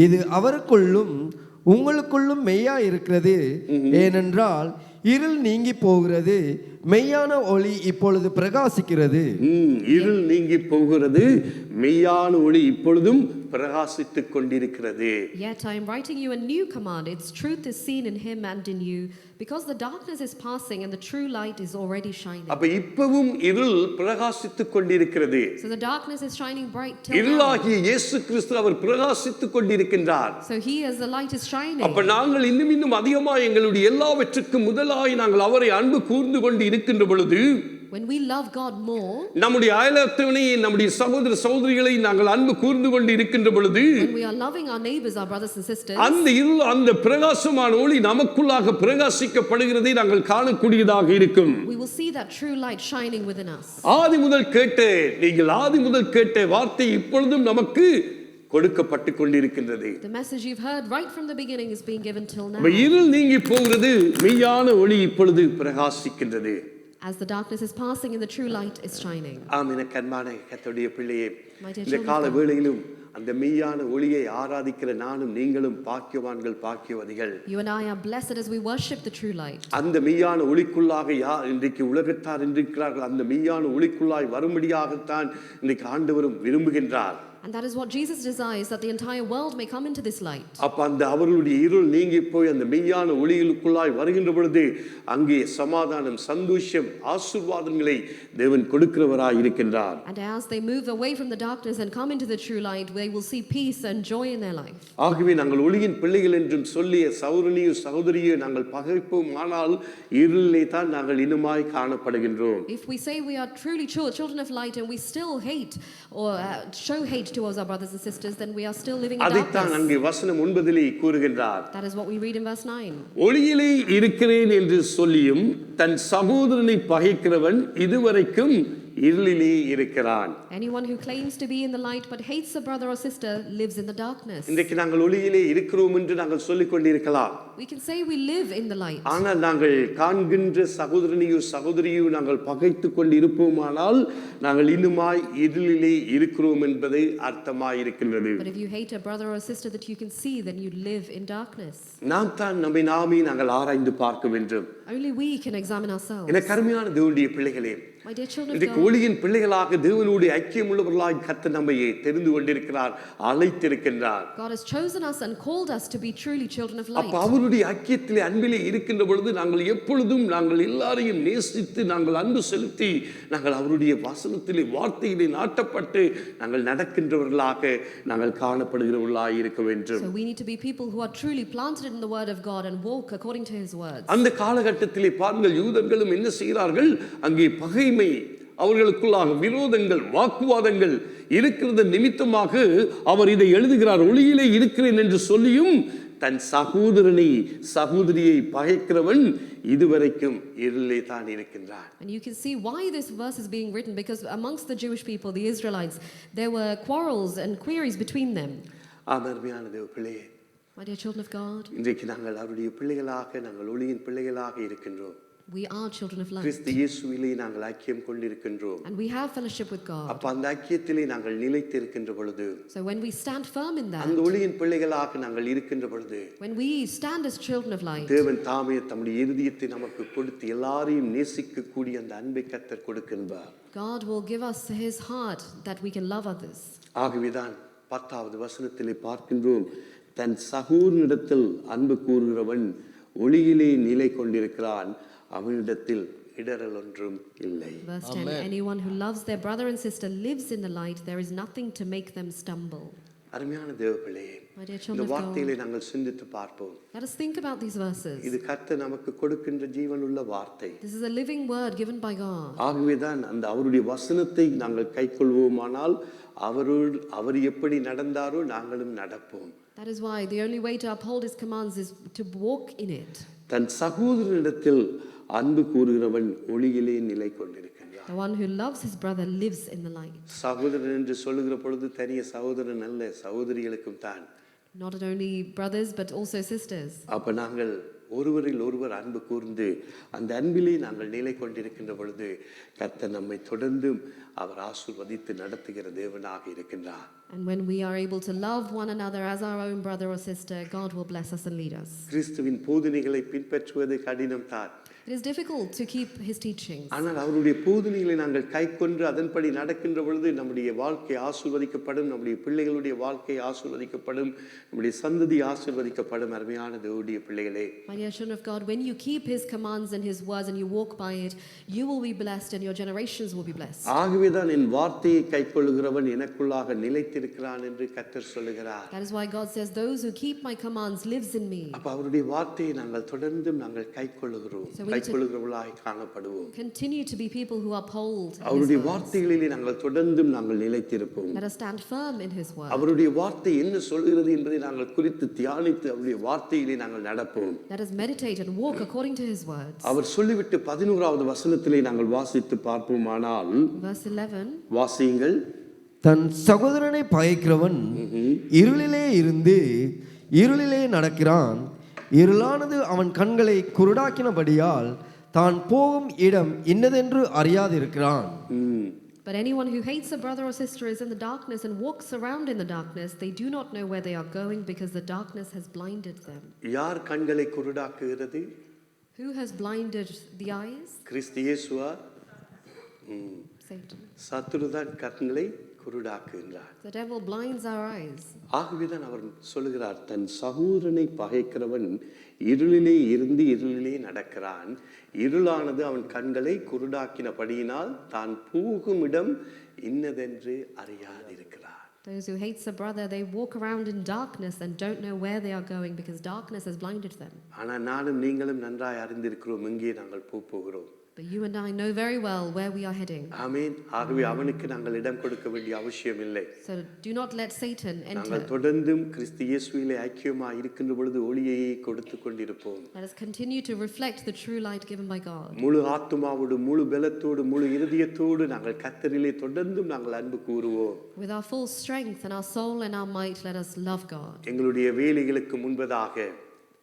இது அவருக்குள்ளும் உங்களுக்குள்ளும் மெய்யா இருக்கிறது. ஏனென்றால் இருள் நீங்கி போகிறது, மெய்யான ஒளி இப்பொழுது பிரகாசிக்கிறது. இருள் நீங்கி போகிறது, மெய்யான ஒளி இப்பொழுதும் பிரகாசித்துக் கொண்டிருக்கிறது. Yet I am writing you a new command. Its truth is seen in him and in you, because the darkness is passing and the true light is already shining. அப்ப இப்பவும் இருள் பிரகாசித்துக் கொண்டிருக்கிறது. So the darkness is shining bright till now. இருளாகிய இயேசு கிறிஸ்து அவர் பிரகாசித்துக் கொண்டிருக்கின்றார். So he as the light is shining. அப்ப நாங்கள் இன்னும் அதிகமாக எங்களுடைய எல்லாவற்றுக்கும் முதலாய் நாங்கள் அவரை அன்பு கூர்ந்து கொண்டு இருக்கின்ற பொழுது, when we love God more, நம்முடைய அயலத்தவனை, நம்முடைய சகோதர சகோதரிகளை நாங்கள் அன்பு கூர்ந்து கொண்டு இருக்கின்ற பொழுது, when we are loving our neighbors, our brothers and sisters, அந்த இருள், அந்த பிரகாசமான ஒளி நமக்குள்ளாக பிரகாசிக்கப்படுகிறதை நாங்கள் காணக்கூடியதாக இருக்கும். we will see that true light shining within us. ஆதி முதல் கேட்ட வார்த்தை இப்பொழுதும் நமக்கு கொடுக்கப்பட்டு கொண்டிருக்கின்றது. The message you've heard right from the beginning is being given till now. இருள் நீங்கி போகிறது, மெய்யான ஒளி இப்பொழுது பிரகாசிக்கின்றது. As the darkness is passing and the true light is shining. ஆமென். கர்த்தருடைய கர்த்தருடைய பிள்ளையே, My dear இந்த children கால of God. வேளையிலும் அந்த மெய்யான ஒளியை ஆராதிக்கிற நானும் நீங்களும் பாக்கியவான்கள், பாக்கியவதிகள். You and I are blessed as we worship the true light. அந்த மெய்யான ஒளிக்குள்ளாக இன்றைக்கு உலகத்தார் இருக்கிறார்கள், அந்த மெய்யான ஒளிக்குள்ளாய் வரும்படியாகத்தான் இன்றைக்கு ஆண்டவரும் விரும்புகின்றார். And that is what Jesus desires, that the entire world may come into this light. அப்ப அந்த அவர்களுடைய இருள் நீங்கி போய் அந்த மெய்யான ஒளிகளுக்குள்ளாய் வருகின்ற பொழுது அங்கே சமாதானம், சந்தோஷம், ஆசீர்வாதங்களை தேவன் கொடுக்கிறவராய் இருக்கின்றார். And as they move away from the darkness and come into the true light, they will see peace and joy in their life. ஆகவே நாங்கள் ஒளியின் பிள்ளைகள் என்றும் சொல்லிய சகோதரனையோ சகோதரியோ நாங்கள் பகைப்போம், ஆனால் இருளிலே தான் நாங்கள் இன்னுமாய் காணப்படுகின்றோம். If we say we are truly children of light and we still hate or show hate towards our brothers and sisters, then we are still living in அதைத்தான் darkness. அங்கே வசனம் 9 கூறுகின்றார். That is what we read in verse 9. ஒளியிலே இருக்கிறேன் என்று சொல்லியும் தன் சகோதரனை பகைக்கிறவன் இதுவரைக்கும் இருளிலே இருக்கிறான். Anyone who claims to be in the light but hates a brother or sister lives in the darkness. இன்றைக்கு நாங்கள் ஒளியிலே இருக்கிறோம் என்று நாங்கள் சொல்லிக் கொண்டிருக்கலாம். We can say we live in the light. ஆனால் நாங்கள் காண்கின்ற சகோதரனையோ சகோதரியோ நாங்கள் பகைத்துக் கொண்டு இருப்போமானால் நாங்கள் இன்னுமாய் இருளிலே இருக்கிறோம் என்பது அர்த்தமாய் இருக்கின்றது. But if you hate a brother or a sister that you can see, then you live in darkness. நாம் தான் நம்மை நாமே நாங்கள் ஆராய்ந்து பார்க்க வேண்டும். Only we can examine ourselves. என கருமையான தேவனுடைய பிள்ளைகளே, My dear children of இன்றைக்கு God, ஒளியின் பிள்ளைகளாக தேவனோடு ஐக்கியம் உள்ளவர்களாய் கர்த்தர் நம்மை தெரிந்து கொண்டிருக்கிறார், அழைத்திருக்கின்றார். God has chosen us and called us to be truly children of light. அப்ப அவருடைய ஐக்கியத்திலே அன்பிலே இருக்கின்ற பொழுது நாங்கள் எப்பொழுதும் நாங்கள் எல்லாரையும் நேசித்து நாங்கள் அன்பு செலுத்தி நாங்கள் அவருடைய வசனத்திலே வார்த்தையிலே நாட்டப்பட்டு நாங்கள் நடக்கின்றவர்களாக நாங்கள் காணப்படுகிறவர்களாய் இருக்க வேண்டும். So we need to be people who are truly planted in the word of God and walk according to his words. அந்த காலகட்டத்திலே பாருங்கள், யூதர்களும் என்ன செய்கிறார்கள்? அங்கே பகைமை, அவர்களுக்குள்ளாக விரோதங்கள், வாக்குவாதங்கள் இருக்கிறது நிமித்தமாக அவர் இதை எழுதுகிறார். ஒளியிலே இருக்கிறேன் என்று சொல்லியும் தன் சகோதரனை சகோதரியை பகைக்கிறவன் இதுவரைக்கும் இருளிலே தான் இருக்கின்றான். And you can see why this verse is being written, because amongst the Jewish people, the Israelites, there were quarrels and queries between them. அருமையான தேவ பிள்ளையே, My dear children of God, இன்றைக்கு நாங்கள் அவருடைய பிள்ளைகளாக, நாங்கள் ஒளியின் பிள்ளைகளாக இருக்கின்றோம். We are children of light. கிறிஸ்து இயேசுவிலே நாங்கள் ஐக்கியம் கொண்டிருக்கின்றோம். And we have fellowship with God. அப்ப அந்த ஐக்கியத்திலே நாங்கள் நிலைத்திருக்கின்ற பொழுது, So when we stand firm in that, அந்த ஒளியின் பிள்ளைகளாக நாங்கள் இருக்கின்ற பொழுது, when we stand as children of light, தேவன் தாமே தம்முடைய இருதயத்தை நமக்கு கொடுத்து எல்லாரையும் நேசிக்கக்கூடிய அந்த அன்பை கர்த்தர் கொடுக்கின்றார். God will give us his heart that we can love others. ஆகவேதான் 10வது வசனத்திலே பார்க்கின்றோம், தன் சகோதரனிடத்தில் அன்பு கூறுகிறவன் ஒளியிலே நிலை கொண்டிருக்கிறான், அவனிடத்தில் இடறல் ஒன்றும் இல்லை. Verse 10, anyone who loves their brother and sister lives in the light. There is nothing to make them stumble. அருமையான தேவப்பிள்ளையே, My dear children இந்த of God, வார்த்தைகளை நாங்கள் சிந்தித்து பார்ப்போம். let us think about these verses. இது கர்த்தர் நமக்கு கொடுக்கின்ற ஜீவனுள்ள வார்த்தை. This is a living word given by God. ஆகவேதான் அந்த அவருடைய வசனத்தை நாங்கள் கைக்கொள்வோமானால் அவர் எப்படி நடந்தாரோ நாங்களும் நடப்போம். That is why the only way to uphold his commands is to walk in it. தன் சகோதரனிடத்தில் அன்பு கூறுகிறவன் ஒளியிலே நிலை கொண்டிருக்கிறான். The one who loves his brother lives in the light. சகோதரன் என்று சொல்லுகிற பொழுது தனிய சகோதரன் அல்ல, சகோதரிகளுக்கும் தான். Not only brothers but also sisters. அப்ப நாங்கள் ஒருவரில் ஒருவர் அன்பு கூர்ந்து அந்த அன்பிலே நாங்கள் நிலை கொண்டிருக்கின்ற பொழுது கர்த்தர் நம்மை தொடர்ந்தும் அவர் ஆசீர்வதித்து நடத்துகிற தேவனாக இருக்கின்றார். And when we are able to love one another as our own brother or sister, God will bless us and lead us. கிறிஸ்துவின் போதனைகளை பின்பற்றுவது கடினம் தான். It is difficult to keep his teachings. ஆனால் அவருடைய போதனைகளை நாங்கள் கைக்கொண்டு அதன்படி நடக்கின்ற பொழுது நம்முடைய வாழ்க்கை ஆசீர்வதிக்கப்படும், நம்முடைய பிள்ளைகளுடைய வாழ்க்கை ஆசீர்வதிக்கப்படும், நம்முடைய சந்ததி ஆசீர்வதிக்கப்படும். அருமையான தேவனுடைய பிள்ளைகளே, My dear children of God, when you keep his commands and his words and you walk by it, you will be blessed and your generations will be blessed. ஆகவேதான் என் வார்த்தையை கைக்கொள்ளுகிறவன் எனக்குள்ளாக நிலைத்திருக்கிறான் என்று கர்த்தர் சொல்லுகிறார். That is why God says, those who keep my commands lives in me. அப்ப அவருடைய வார்த்தையை நாங்கள் தொடர்ந்தும் நாங்கள் கைக்கொள்ளுகிறோம், கைக்கொள்ளுகிறவர்களாய் காணப்படுவோம். Continue to be people who uphold அவருடைய his words. வார்த்தைகளிலே நாங்கள் தொடர்ந்தும் நாங்கள் நிலைத்திருப்போம். Let us stand firm in his word. அவருடைய வார்த்தை என்ன சொல்கிறது என்பதை நாங்கள் குறித்து தியானித்து அவருடைய வார்த்தையிலே நாங்கள் நடப்போம். Let us meditate and walk according to his words. அவர் சொல்லிவிட்டு 11வது வசனத்திலே நாங்கள் வாசித்து பார்ப்போமானால், Verse 11, வாசியுங்கள். தன் சகோதரனை பகைக்கிறவன் இருளிலே இருந்து இருளிலே நடக்கிறான், இருளானது அவன் கண்களை குருடாக்கினபடியால் தான் போகும் இடம் இன்னதென்று அறியாதிருக்கிறான். but anyone who hates a brother or sister is in the darkness and walks around in the darkness. They do not know where they are going because the darkness has blinded them. யார் கண்களை குருடாக்குகிறது? Who has blinded the eyes? கிறிஸ்து இயேசுவா? Satan. சத்துருதான் கண்களை குருடாக்குகிறார். The devil blinds our eyes. ஆகவேதான் அவர் சொல்லுகிறார், தன் சகோதரனை பகைக்கிறவன் இருளிலே இருந்து இருளிலே நடக்கிறான், இருளானது அவன் கண்களை குருடாக்கினபடியினால் தான் போகும் இடம் இன்னதென்று அறியாதிருக்கிறார். Those who hate a brother, they walk around in darkness and don't know where they are going because darkness has blinded them. ஆனால் நானும் நீங்களும் நன்றாய் அறிந்திருக்கிறோம் எங்கே நாங்கள் போகிறோம். But you and I know very well where we are heading. ஆமென். ஆகவே அவனுக்கு நாங்கள் இடம் கொடுக்க வேண்டிய அவசியம் இல்லை. So do not let Satan நாங்கள் enter. தொடர்ந்தும் கிறிஸ்து இயேசுவிலே ஐக்கியமாய் இருக்கின்ற பொழுது ஒளியையே கொடுத்து கொண்டிருப்போம். Let us continue to reflect the true light given by God. முழு ஆத்துமாவோடு, முழு பலத்தோடு, முழு இருதயத்தோடு நாங்கள் கர்த்தரிலே தொடர்ந்தும் நாங்கள் அன்பு கூறுவோம். With our full strength and our soul and our might, let us love God. எங்களுடைய வேலைகளுக்கு முன்பதாக,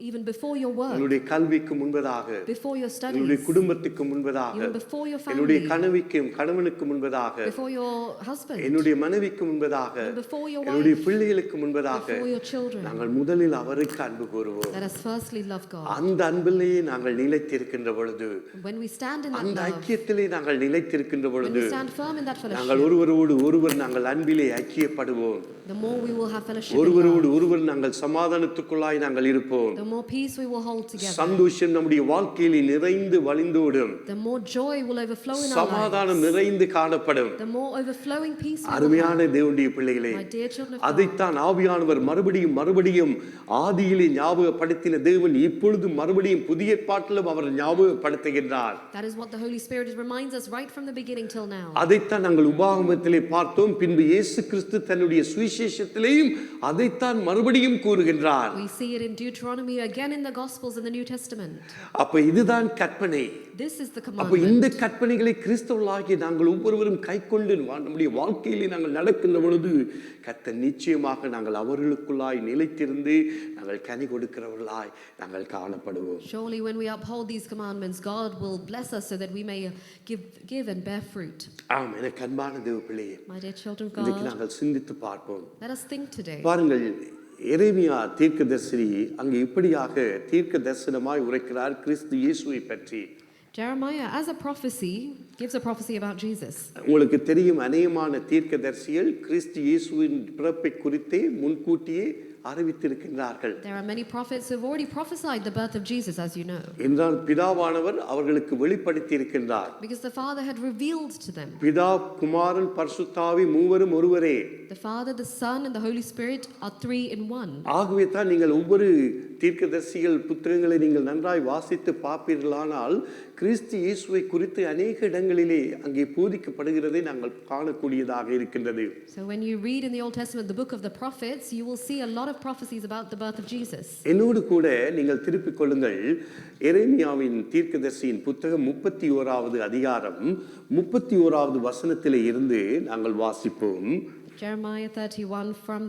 Even before your work, என்னுடைய கல்விக்கு முன்பதாக, before your என்னுடைய studies, குடும்பத்துக்கு முன்பதாக, even before your என்னுடைய family, கணவனுக்கு முன்பதாக, before your husband, என்னுடைய மனைவிக்கு முன்பதாக, even before your என்னுடைய wife, பிள்ளைகளுக்கு முன்பதாக before your children, நாங்கள் முதலில் அவருக்கு அன்பு கூறுவோம். let us firstly love God. அந்த அன்பிலேயே நாங்கள் நிலைத்திருக்கின்ற பொழுது, When we stand in that அந்த love, ஐக்கியத்திலே நாங்கள் நிலைத்திருக்கின்ற when பொழுது, we stand firm in that நாங்கள் fellowship, ஒருவரோடு ஒருவர் நாங்கள் அன்பிலே ஐக்கியப்படுவோம். the more we will have fellowship in ஒருவரோடு love, ஒருவர் நாங்கள் சமாதானத்துக்குள்ளாய் நாங்கள் இருப்போம். the more peace we will hold together, சந்தோஷம் நம்முடைய வாழ்க்கையிலே நிறைந்து வழிந்தோடும், the more joy will overflow in our சமாதானம் lives, நிறைந்து காணப்படும். the more overflowing peace we will அருமையான have. தேவனுடைய பிள்ளைகளே, My dear children of God, அதைத்தான் ஆவியானவர் மறுபடியும் மறுபடியும் ஆதியிலே ஞாபகப்படுத்தின தேவன் இப்பொழுது மறுபடியும் புதிய ஏற்பாட்டிலும் அவர் ஞாபகப்படுத்துகின்றார். that is what the Holy Spirit reminds us right from the beginning till now. அதைத்தான் நாங்கள் உபாகமத்திலே பார்த்தோம். பின்பு இயேசு கிறிஸ்து தன்னுடைய சுவிசேஷத்திலேயும் அதைத்தான் மறுபடியும் கூறுகின்றார். We see it in Deuteronomy, again in the Gospels in the New Testament. அப்ப இதுதான் கற்பனை. This is the அப்ப இந்த commandment. கற்பனைகளை கிறிஸ்தவர்களாகிய நாங்கள் ஒவ்வொருவரும் கைக்கொண்டு நம்முடைய வாழ்க்கையிலே நாங்கள் நடக்கின்ற பொழுது கர்த்தர் நிச்சயமாக நாங்கள் அவர்களுக்குள்ளாய் நிலைத்திருந்து நாங்கள் கனி கொடுக்கிறவர்களாய் நாங்கள் காணப்படுவோம். Surely when we uphold these commandments, God will bless us so that we may give and bear fruit. ஆம், எனக்கு அன்பான தேவ பிள்ளையே, My dear children of இன்றைக்கு God, நாங்கள் சிந்தித்து பார்ப்போம். let us think today. பாருங்கள், எரேமியா தீர்க்கதரிசி அங்கே இப்படியாக தீர்க்க தரிசனமாய் உரைக்கிறார் கிறிஸ்து இயேசுவை பற்றி. Jeremiah, as a prophecy, gives a prophecy about Jesus. உங்களுக்கு தெரியும், அநேகமான தீர்க்கதரிசிகள் கிறிஸ்து இயேசுவின் பிறப்பை குறித்தே முன்கூட்டியே அறிவித்திருக்கிறார்கள். There are many prophets who have already prophesied the birth of Jesus, as you know. என்றால் பிதாவானவர் அவர்களுக்கு வெளிப்படுத்தி இருக்கின்றார். Because the Father had revealed to them. பிதா, குமாரன், பரிசுத்தாவி மூவரும் ஒருவரே. The Father, the Son, and the Holy Spirit are three in one. ஆகவே தான் நீங்கள் ஒவ்வொரு தீர்க்கதரிசிகள் புத்தகங்களை நீங்கள் நன்றாய் வாசித்து பார்ப்பீர்களானால் கிறிஸ்து இயேசுவை குறித்து அநேக இடங்களிலே அங்கே போதிக்கப்படுகிறதை நாங்கள் காணக்கூடியதாக இருக்கின்றது. So when you read in the Old Testament the book of the prophets, you will see a lot of prophecies about the birth of Jesus. என்னோடு கூட நீங்கள் திருப்பிக் கொள்ளுங்கள், எரேமியாவின் தீர்க்கதரிசியின் புத்தகம் 31வது அதிகாரம் 31வது வசனத்திலே இருந்து நாங்கள் வாசிப்போம். Jeremiah 31 from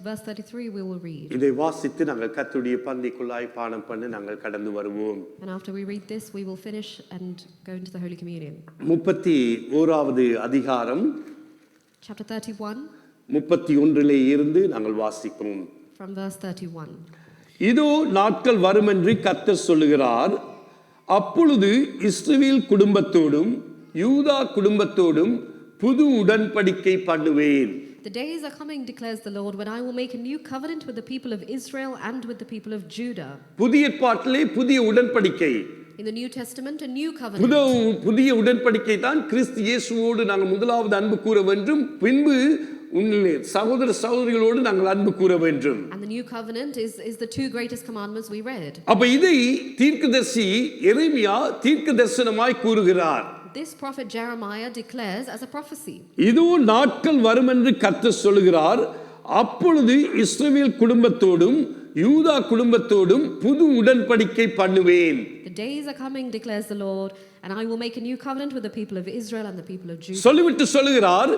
verse 33 we will read. இதை வாசித்து நாங்கள் கர்த்தருடைய பந்திக்குள்ளாய் பானம் பண்ணி நாங்கள் கடந்து வருவோம். And after we read this, we will finish and go into the Holy Communion. 31வது அதிகாரம் Chapter 31 31 இருந்து நாங்கள் வாசிப்போம். from verse 31. இதோ நாட்கள் வருமென்று கர்த்தர் சொல்லுகிறார், அப்பொழுது இஸ்ரவேல் குடும்பத்தோடும் யூதா குடும்பத்தோடும் புது உடன்படிக்கை பண்ணுவேன். The days are coming, declares the Lord, when I will make a new covenant with the people of Israel and with the people of Judah. புதிய ஏற்பாட்டிலே புதிய உடன்படிக்கை. In the New Testament, a new covenant. புதிய உடன்படிக்கை தான் கிறிஸ்து இயேசுவோடு நாங்கள் முதலாவது அன்பு கூற வேண்டும், பின்பு உன்னிலே சகோதர சகோதரிகளோடு நாங்கள் அன்பு கூற வேண்டும். And the new covenant is the two greatest commandments we read. அப்ப இதை தீர்க்கதரிசி எரேமியா தீர்க்க தரிசனமாய் கூறுகிறார். This prophet Jeremiah declares as a prophecy. இதோ நாட்கள் வருமென்று கர்த்தர் சொல்லுகிறார், அப்பொழுது இஸ்ரவேல் குடும்பத்தோடும் யூதா குடும்பத்தோடும் புது உடன்படிக்கை பண்ணுவேன். The days are coming, declares the Lord, and I will make a new covenant with the people of Israel and the people of Judah. சொல்லிவிட்டு சொல்லுகிறார்,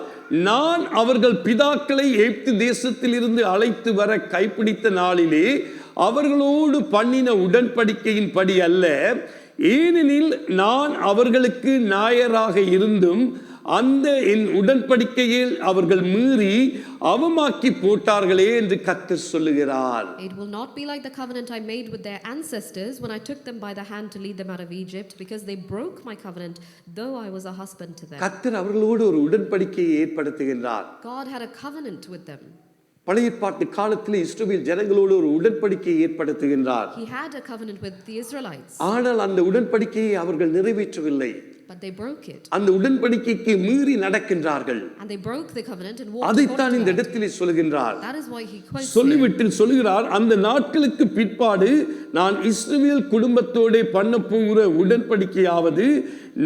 நான் அவர்கள் பிதாக்களை எகிப்து தேசத்திலிருந்து அழைத்து வர கைப்பிடித்த நாளிலே அவர்களோடு பண்ணின உடன்படிக்கையின் படி அல்ல, ஏனெனில் நான் அவர்களுக்கு நாயராக இருந்தும் அந்த என் உடன்படிக்கையில் அவர்கள் மீறி அவமாக்கி போட்டார்களே என்று கர்த்தர் சொல்லுகிறார். It will not be like the covenant I made with their ancestors when I took them by the hand to lead them out of Egypt, because they broke my covenant, though I was a husband to them. கர்த்தர் அவர்களோடு ஒரு உடன்படிக்கையை ஏற்படுத்துகின்றார். God had a covenant with them. பழைய ஏற்பாட்டு காலத்தில் இஸ்ரவேல் ஜனங்களோடு ஒரு உடன்படிக்கையை ஏற்படுத்துகின்றார். He had a covenant with the Israelites. ஆனால் அந்த உடன்படிக்கையை அவர்கள் நிறைவேற்றவில்லை. But they broke it. அந்த உடன்படிக்கைக்கு மீறி நடக்கின்றார்கள். And they broke the covenant and walked அதைத்தான் இந்த according to that. இடத்திலே சொல்கின்றார். That is why he quotes here. சொல்லிவிட்டு சொல்கிறார், அந்த நாட்களுக்கு பிற்பாடு நான் இஸ்ரவேல் குடும்பத்தோடே பண்ண போகிற உடன்படிக்கையாவது,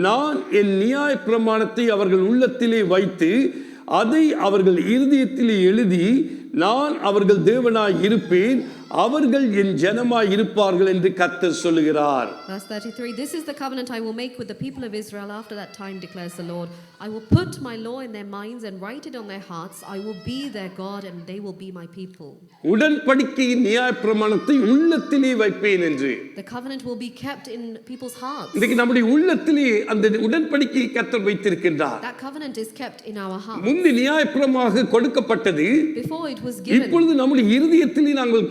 நான் என் நியாய பிரமாணத்தை அவர்கள் உள்ளத்திலே வைத்து அதை அவர்கள் இருதயத்திலே எழுதி நான் அவர்கள் தேவனாய் இருப்பேன், அவர்கள் என் ஜனமாய் இருப்பார்கள் என்று கர்த்தர் சொல்லுகிறார். Verse 33, this is the covenant I will make with the people of Israel after that time, declares the Lord. I will put my law in their minds and write it on their hearts. I will be their God and they will be my people. உடன்படிக்கையின் நியாயப்பிரமாணத்தை உள்ளத்திலே வைப்பேன் என்று. The covenant will be kept in people's hearts. இன்னைக்கு நம்முடைய உள்ளத்திலே அந்த உடன்படிக்கையை கர்த்தர் வைத்திருக்கின்றார். That covenant is kept in our hearts. முந்தி நியாயப்பிரமாணமாக கொடுக்கப்பட்டது. Before it was given. இப்பொழுது நம்முடைய இருதயத்திலே நாங்கள்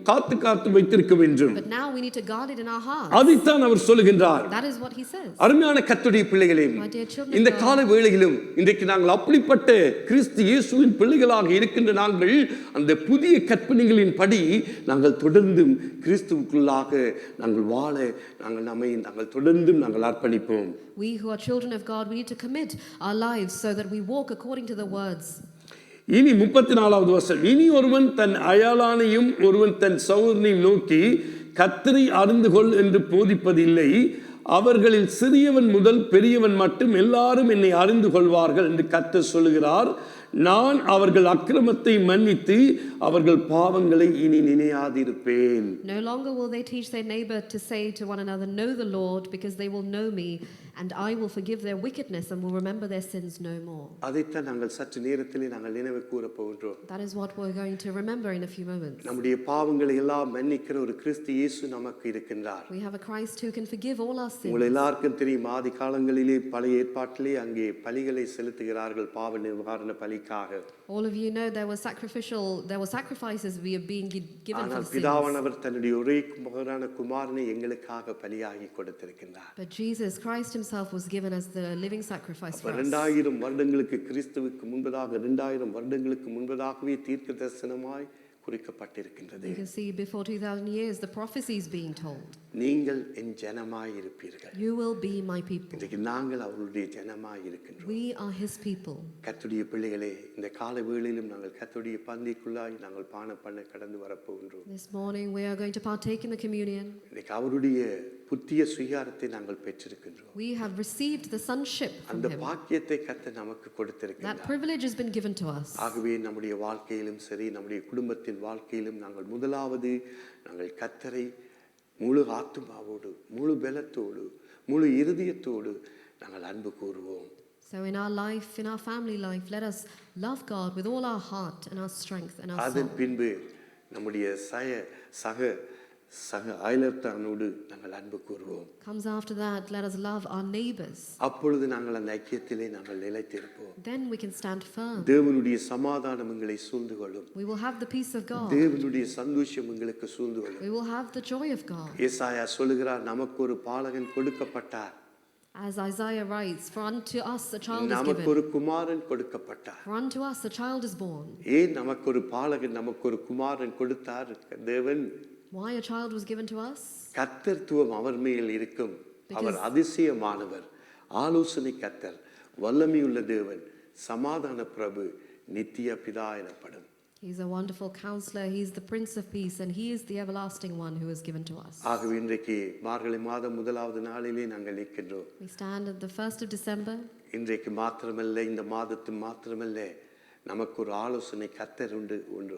காத்து காத்து வைத்திருக்க வேண்டும். But now we need to guard it in our hearts. அதைத்தான் அவர் சொல்லுகின்றார். That is what he says. அருமையான கர்த்தருடைய பிள்ளைகளே, My dear children, இந்த கால வேளையிலும் இன்றைக்கு நாங்கள் அப்படிப்பட்ட கிறிஸ்து இயேசுவின் பிள்ளைகளாக இருக்கின்ற நாங்கள் அந்த புதிய கற்பனைகளின் படி நாங்கள் தொடர்ந்தும் கிறிஸ்துவுக்குள்ளாக நாங்கள் வாழ நாங்கள் தொடர்ந்தும் நாங்கள் அர்ப்பணிப்போம். We who are children of God, we need to commit our lives so that we walk according to the words. இனி 34வது வசனம், இனி ஒருவன் தன் அயலானையும் ஒருவன் தன் சகோதரனையும் நோக்கி கர்த்தரை அறிந்து கொள் என்று போதிப்பதில்லை, அவர்களில் சிறியவன் முதல் பெரியவன் மட்டும் எல்லாரும் என்னை அறிந்து கொள்வார்கள் என்று கர்த்தர் சொல்லுகிறார். நான் அவர்கள் அக்கிரமத்தை மன்னித்து அவர்கள் பாவங்களை இனி நினையாதிருப்பேன். No longer will they teach their neighbor to say to one another, know the Lord, because they will know me, and I will forgive their wickedness and will remember their sins no more. அதைத்தான் நாங்கள் சற்று நேரத்திலே நாங்கள் நினைவு கூற போகின்றோம். That is what we're going to remember in a few moments. நம்முடைய பாவங்களை எல்லாம் மன்னிக்கிற ஒரு கிறிஸ்து இயேசு நமக்கு இருக்கின்றார். We have a Christ who can forgive all our sins. உங்கள் எல்லாருக்கும் தெரியும், ஆதி காலங்களிலே பழைய ஏற்பாட்டிலே அங்கே பலிகளை செலுத்துகிறார்கள் பாவ நிவாரண பலிக்காக. All of you know there were sacrifices being given for ஆனால் sins. பிதாவானவர் தன்னுடைய ஒரே மகனான குமாரனை எங்களுக்காக பலியாகி கொடுத்திருக்கின்றார். But Jesus Christ himself was given as the living sacrifice for us. 2000 வருடங்களுக்கு கிறிஸ்துவுக்கு முன்பதாக 2000 வருடங்களுக்கு முன்பதாகவே தீர்க்க தரிசனமாய் குறிக்கப்பட்டிருக்கின்றது. You can see before 2000 years the prophecies being told. நீங்கள் என் ஜனமாய் இருப்பீர்கள். You will be my people. இன்றைக்கு நாங்கள் அவருடைய ஜனமாய் இருக்கின்றோம். We are his people. கர்த்தருடைய பிள்ளைகளே, இந்த காலை வேளையிலும் நாங்கள் கர்த்தருடைய பந்திக்குள்ளாய் நாங்கள் பானம் பண்ண கடந்து வரப்போகின்றோம். This morning we are going to partake in the communion. இன்றைக்கு அவருடைய புத்திய சுயாரத்தை நாங்கள் பெற்றிருக்கின்றோம். We have received the sonship from அந்த him. பாக்கியத்தை கர்த்தர் நமக்கு That கொடுத்திருக்கிறார். privilege has been given to us. ஆகவே நம்முடைய வாழ்க்கையிலும் சரி, நம்முடைய குடும்பத்தின் வாழ்க்கையிலும் நாங்கள் முதலாவது நாங்கள் கர்த்தரை முழு ஆத்துமாவோடு, முழு பலத்தோடு, முழு இருதயத்தோடு நாங்கள் அன்பு கூறுவோம். So in our life, in our family life, let us love God with all our heart and our strength and our அதன் soul. பின்பு நம்முடைய சக அயலத்தானோடு நாங்கள் அன்பு கூறுவோம். Comes after that, let us love our neighbors. அப்பொழுது நாங்கள் அந்த ஐக்கியத்திலே நாங்கள் நிலைத்திருப்போம். Then we can stand firm. தேவனுடைய சமாதானம் எங்களை சூழ்ந்து கொள்ளும். We will have the peace of God. தேவனுடைய சந்தோஷம் எங்களுக்கு சூழ்ந்து கொள்ளும். We will have the joy of God. ஏசாயா சொல்லுகிறார், நமக்கு ஒரு பாலகன் கொடுக்கப்பட்டார். As Isaiah writes, for unto us a child is நமக்கு given. ஒரு குமாரன் கொடுக்கப்பட்டார். For unto us a child is born. ஏன் நமக்கு ஒரு பாலகன், நமக்கு ஒரு குமாரன் கொடுத்தார் தேவன்? Why a child was given to us? கர்த்தத்துவம் அவர் மேல் இருக்கும். அவர் அதிசயமானவர், ஆலோசனை கர்த்தர், வல்லமையுள்ள தேவன், சமாதான பிரபு, நித்திய பிதா எனப்படும். He's a wonderful counselor, he's the Prince of Peace, and he is the everlasting one who is given to us. ஆகவே இன்றைக்கு மார்கழி மாதம் முதலாவது நாளிலே நாங்கள் நிற்கின்றோம். We stand at the 1st of December. இன்றைக்கு மாத்திரமல்ல, இந்த மாதத்தில் மாத்திரமல்ல, நமக்கு ஒரு ஆலோசனை கர்த்தர்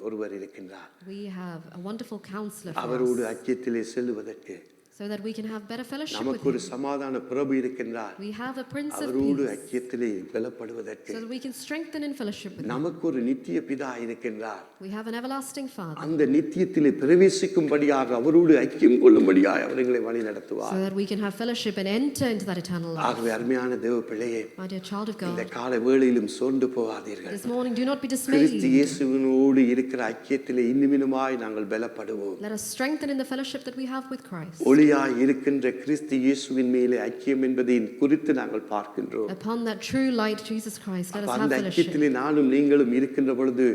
ஒருவர் இருக்கின்றார். We have a wonderful counselor for அவரோடு us, ஐக்கியத்திலே செல்வதற்கு so that we can have better fellowship with நமக்கு ஒரு him. சமாதான பிரபு இருக்கின்றார். We have a Prince of அவரோடு Peace, ஐக்கியத்திலே பலப்படுவதற்கு so that we can strengthen in fellowship with him. நமக்கு ஒரு நித்திய பிதா இருக்கின்றார். We have an everlasting Father, அந்த நித்தியத்திலே பிரவேசிக்கும்படியாக அவரோடு ஐக்கியம் கொள்ளும்படியாக அவர்களை வழி நடத்துவார். so that we can have fellowship and enter into that eternal life. ஆகவே அருமையான தேவ பிள்ளையே, My dear child of இந்த God, காலை வேளையிலும் சோர்ந்து போகாதீர்கள். this morning do not be Kristu dismayed. இயேசுவினோடு இருக்கிற ஐக்கியத்திலே இன்னுமினுமாய் நாங்கள் பலப்படுவோம். Let us strengthen in the fellowship that we have with Christ. ஒளியாய் இருக்கின்ற கிறிஸ்து இயேசுவின் மேலே ஐக்கியம் என்பதை குறித்து நாங்கள் பார்க்கின்றோம். Upon that true light, Jesus Christ, let us have அந்த fellowship. ஐக்கியத்திலே நானும் நீங்களும் இருக்கின்ற பொழுது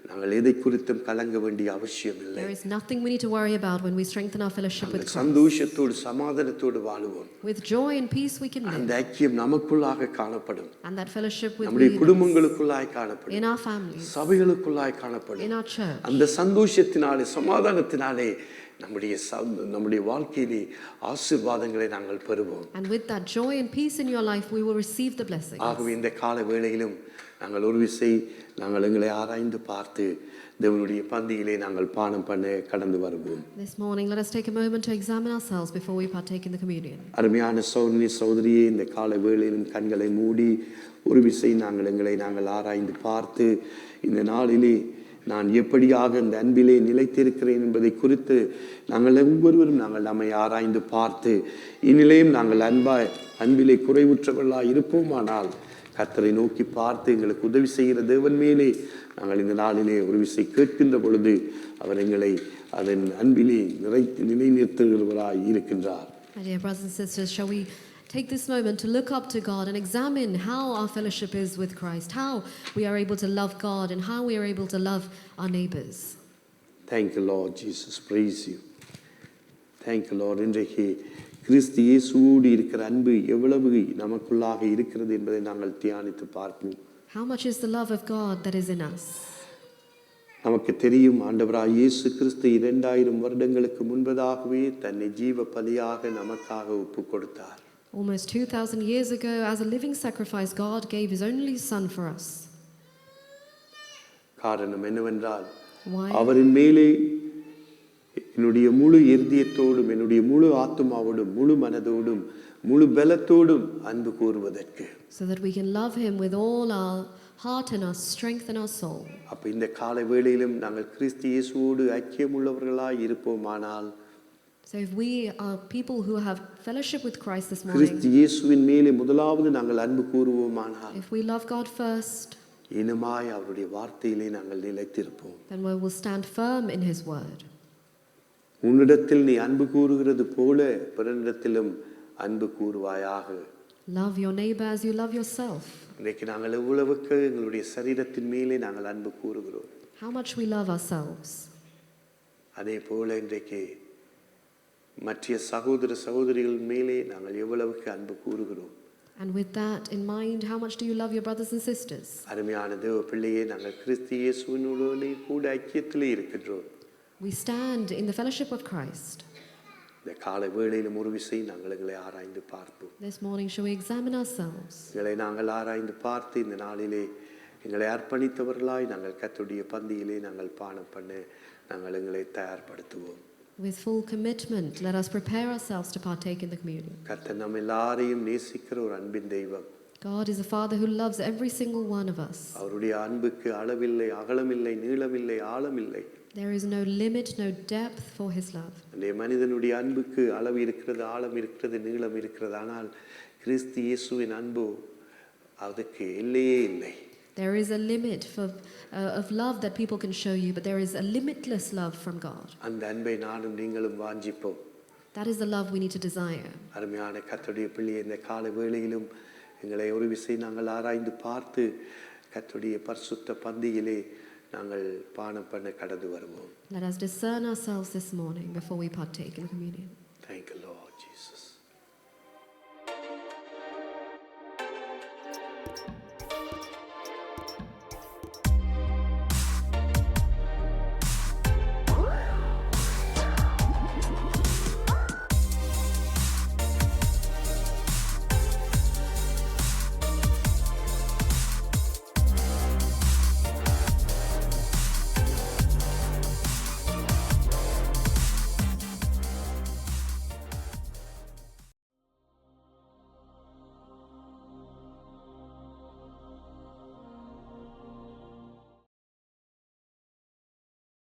நாங்கள் எதை குறித்தும் கலங்க வேண்டிய அவசியம் இல்லை. There is nothing we need to worry about when we strengthen our fellowship with Christ. சந்தோஷத்தோடு சமாதானத்தோடு வாழுவோம். With joy and peace we can அந்த live. ஐக்கியம் நமக்குள்ளாக காணப்படும். And that fellowship will நம்முடைய be குடும்பங்களுக்குள்ளாய் காணப்படும். in our families, சபைகளுக்குள்ளாய் காணப்படும். in our church. அந்த சந்தோஷத்தினாலே சமாதானத்தினாலே நம்முடைய வாழ்க்கையிலே ஆசீர்வாதங்களை நாங்கள் பெறுவோம். And with that joy and peace in your life, we will receive the blessings. ஆகவே இந்த கால வேளையிலும் நாங்கள் ஒரு விசை நாங்கள் எங்களை ஆராய்ந்து பார்த்து தேவனுடைய பந்தியிலே நாங்கள் பானம் பண்ண கடந்து வருவோம். This morning, let us take a moment to examine ourselves before we partake in the communion. அருமையான சகோதரியே, இந்த கால வேளையிலும் கண்களை மூடி ஒரு விசை நாங்கள் ஆராய்ந்து பார்த்து இந்த நாளிலே நான் எப்படியாக இந்த அன்பிலே நிலைத்திருக்கிறேன் என்பதை குறித்து நாங்கள் ஒவ்வொருவரும் நம்மை ஆராய்ந்து பார்த்து இந்நிலையும் நாங்கள் அன்பிலே குறைவுற்றவர்களாக இருப்போமானால் கர்த்தரை நோக்கி பார்த்து எங்களுக்கு உதவி செய்கிற தேவன் மேலே நாங்கள் இந்த நாளிலே ஒரு விசை கேட்கின்ற பொழுது அவர் எங்களை அதன் அன்பிலே நிலைநிறுத்துகிறவராய் இருக்கின்றார். My dear brothers and sisters, shall we take this moment to look up to God and examine how our fellowship is with Christ, how we are able to love God and how we are able to love our neighbors. Thank you, Lord Jesus. Praise you. Thank you, Lord. இன்றைக்கு கிறிஸ்து இயேசுவோடு இருக்கிற அன்பு எவ்வளவு நமக்குள்ளாக இருக்கிறது என்பதை நாங்கள் தியானித்து பார்ப்போம். How much is the love of God that is in us? நமக்கு தெரியும், ஆண்டவராய் இயேசு கிறிஸ்து 2000 வருடங்களுக்கு முன்பதாகவே தன்னை ஜீவ பலியாக நமக்காக ஒப்பு கொடுத்தார். Almost 2000 years ago, as a living sacrifice, God gave his only son for us. காரணம் என்னவென்றால் Why? அவரின் மேலே என்னுடைய முழு இருதயத்தோடும் என்னுடைய முழு ஆத்துமாவோடும் முழு மனதோடும் முழு பலத்தோடும் அன்பு கூறுவதற்கு. So that we can love him with all our heart and our strength and our soul. அப்ப இந்த காலை வேளையிலும் நாங்கள் கிறிஸ்து இயேசுவோடு ஐக்கியமுள்ளவர்களாய் இருப்போமானால், So if we are people who have fellowship with Christ this Kristu morning, இயேசுவின் மேலே முதலாவது நாங்கள் அன்பு கூறுவோமானால், if we love God first, இனமாய் அவருடைய வார்த்தையிலே நாங்கள் நிலைத்திருப்போம். then we will stand firm in his word. உன்னிடத்தில் நீ அன்பு கூறுகிறது போல பிறனிடத்திலும் அன்பு கூறுவாயாக. Love your neighbor as you love yourself. இன்றைக்கு நாங்கள் எவ்வளவுக்கு எங்களுடைய சரீரத்தின் மேலே நாங்கள் அன்பு கூறுகிறோம். How much we love ourselves. அதே போல இன்றைக்கு மற்ற சகோதர சகோதரிகள் மேலே நாங்கள் எவ்வளவுக்கு அன்பு கூறுகிறோம். And with that in mind, how much do you love your brothers and sisters? அருமையான தேவ பிள்ளையே, நாங்கள் கிறிஸ்து இயேசுவினோடு கூட ஐக்கியத்திலே இருக்கின்றோம். We stand in the fellowship of Christ. இந்த காலை வேளையிலும் ஒரு விசை நாங்கள் எங்களை ஆராய்ந்து பார்ப்போம். This morning, shall we examine ourselves? எங்களை நாங்கள் ஆராய்ந்து பார்த்து இந்த நாளிலே எங்களை அர்ப்பணித்தவர்களாய் நாங்கள் கர்த்தருடைய பந்தியிலே நாங்கள் பானம் பண்ண நாங்கள் எங்களை தயார்படுத்துவோம். With full commitment, let us prepare ourselves to partake in the communion. கர்த்தர் நம்ம எல்லாரையும் நேசிக்கிற ஒரு அன்பின் தெய்வம். God is a Father who loves every single one of us. அவருடைய அன்புக்கு அளவில்லை, அகலமில்லை, நீளமில்லை, ஆழமில்லை. There is no limit, no depth for his love. அந்த மனிதனுடைய அன்புக்கு அளவு இருக்கிறது, ஆழம் இருக்கிறது, நீளம் இருக்கிறது. ஆனால் கிறிஸ்து இயேசுவின் அன்பு அதுக்கு எல்லையே இல்லை. There is a limit of love that people can show you, but there is a limitless love from God. அந்த அன்பை நானும் நீங்களும் வாஞ்சிப்போம். That is the love we need to desire. அருமையான கர்த்தருடைய பிள்ளையை, இந்த காலை வேளையிலும் எங்களை ஒரு விசை நாங்கள் ஆராய்ந்து பார்த்து கர்த்தருடைய பரிசுத்த பந்தியிலே நாங்கள் பானம் பண்ண கடந்து வருவோம். Let us discern ourselves this morning before we partake in communion.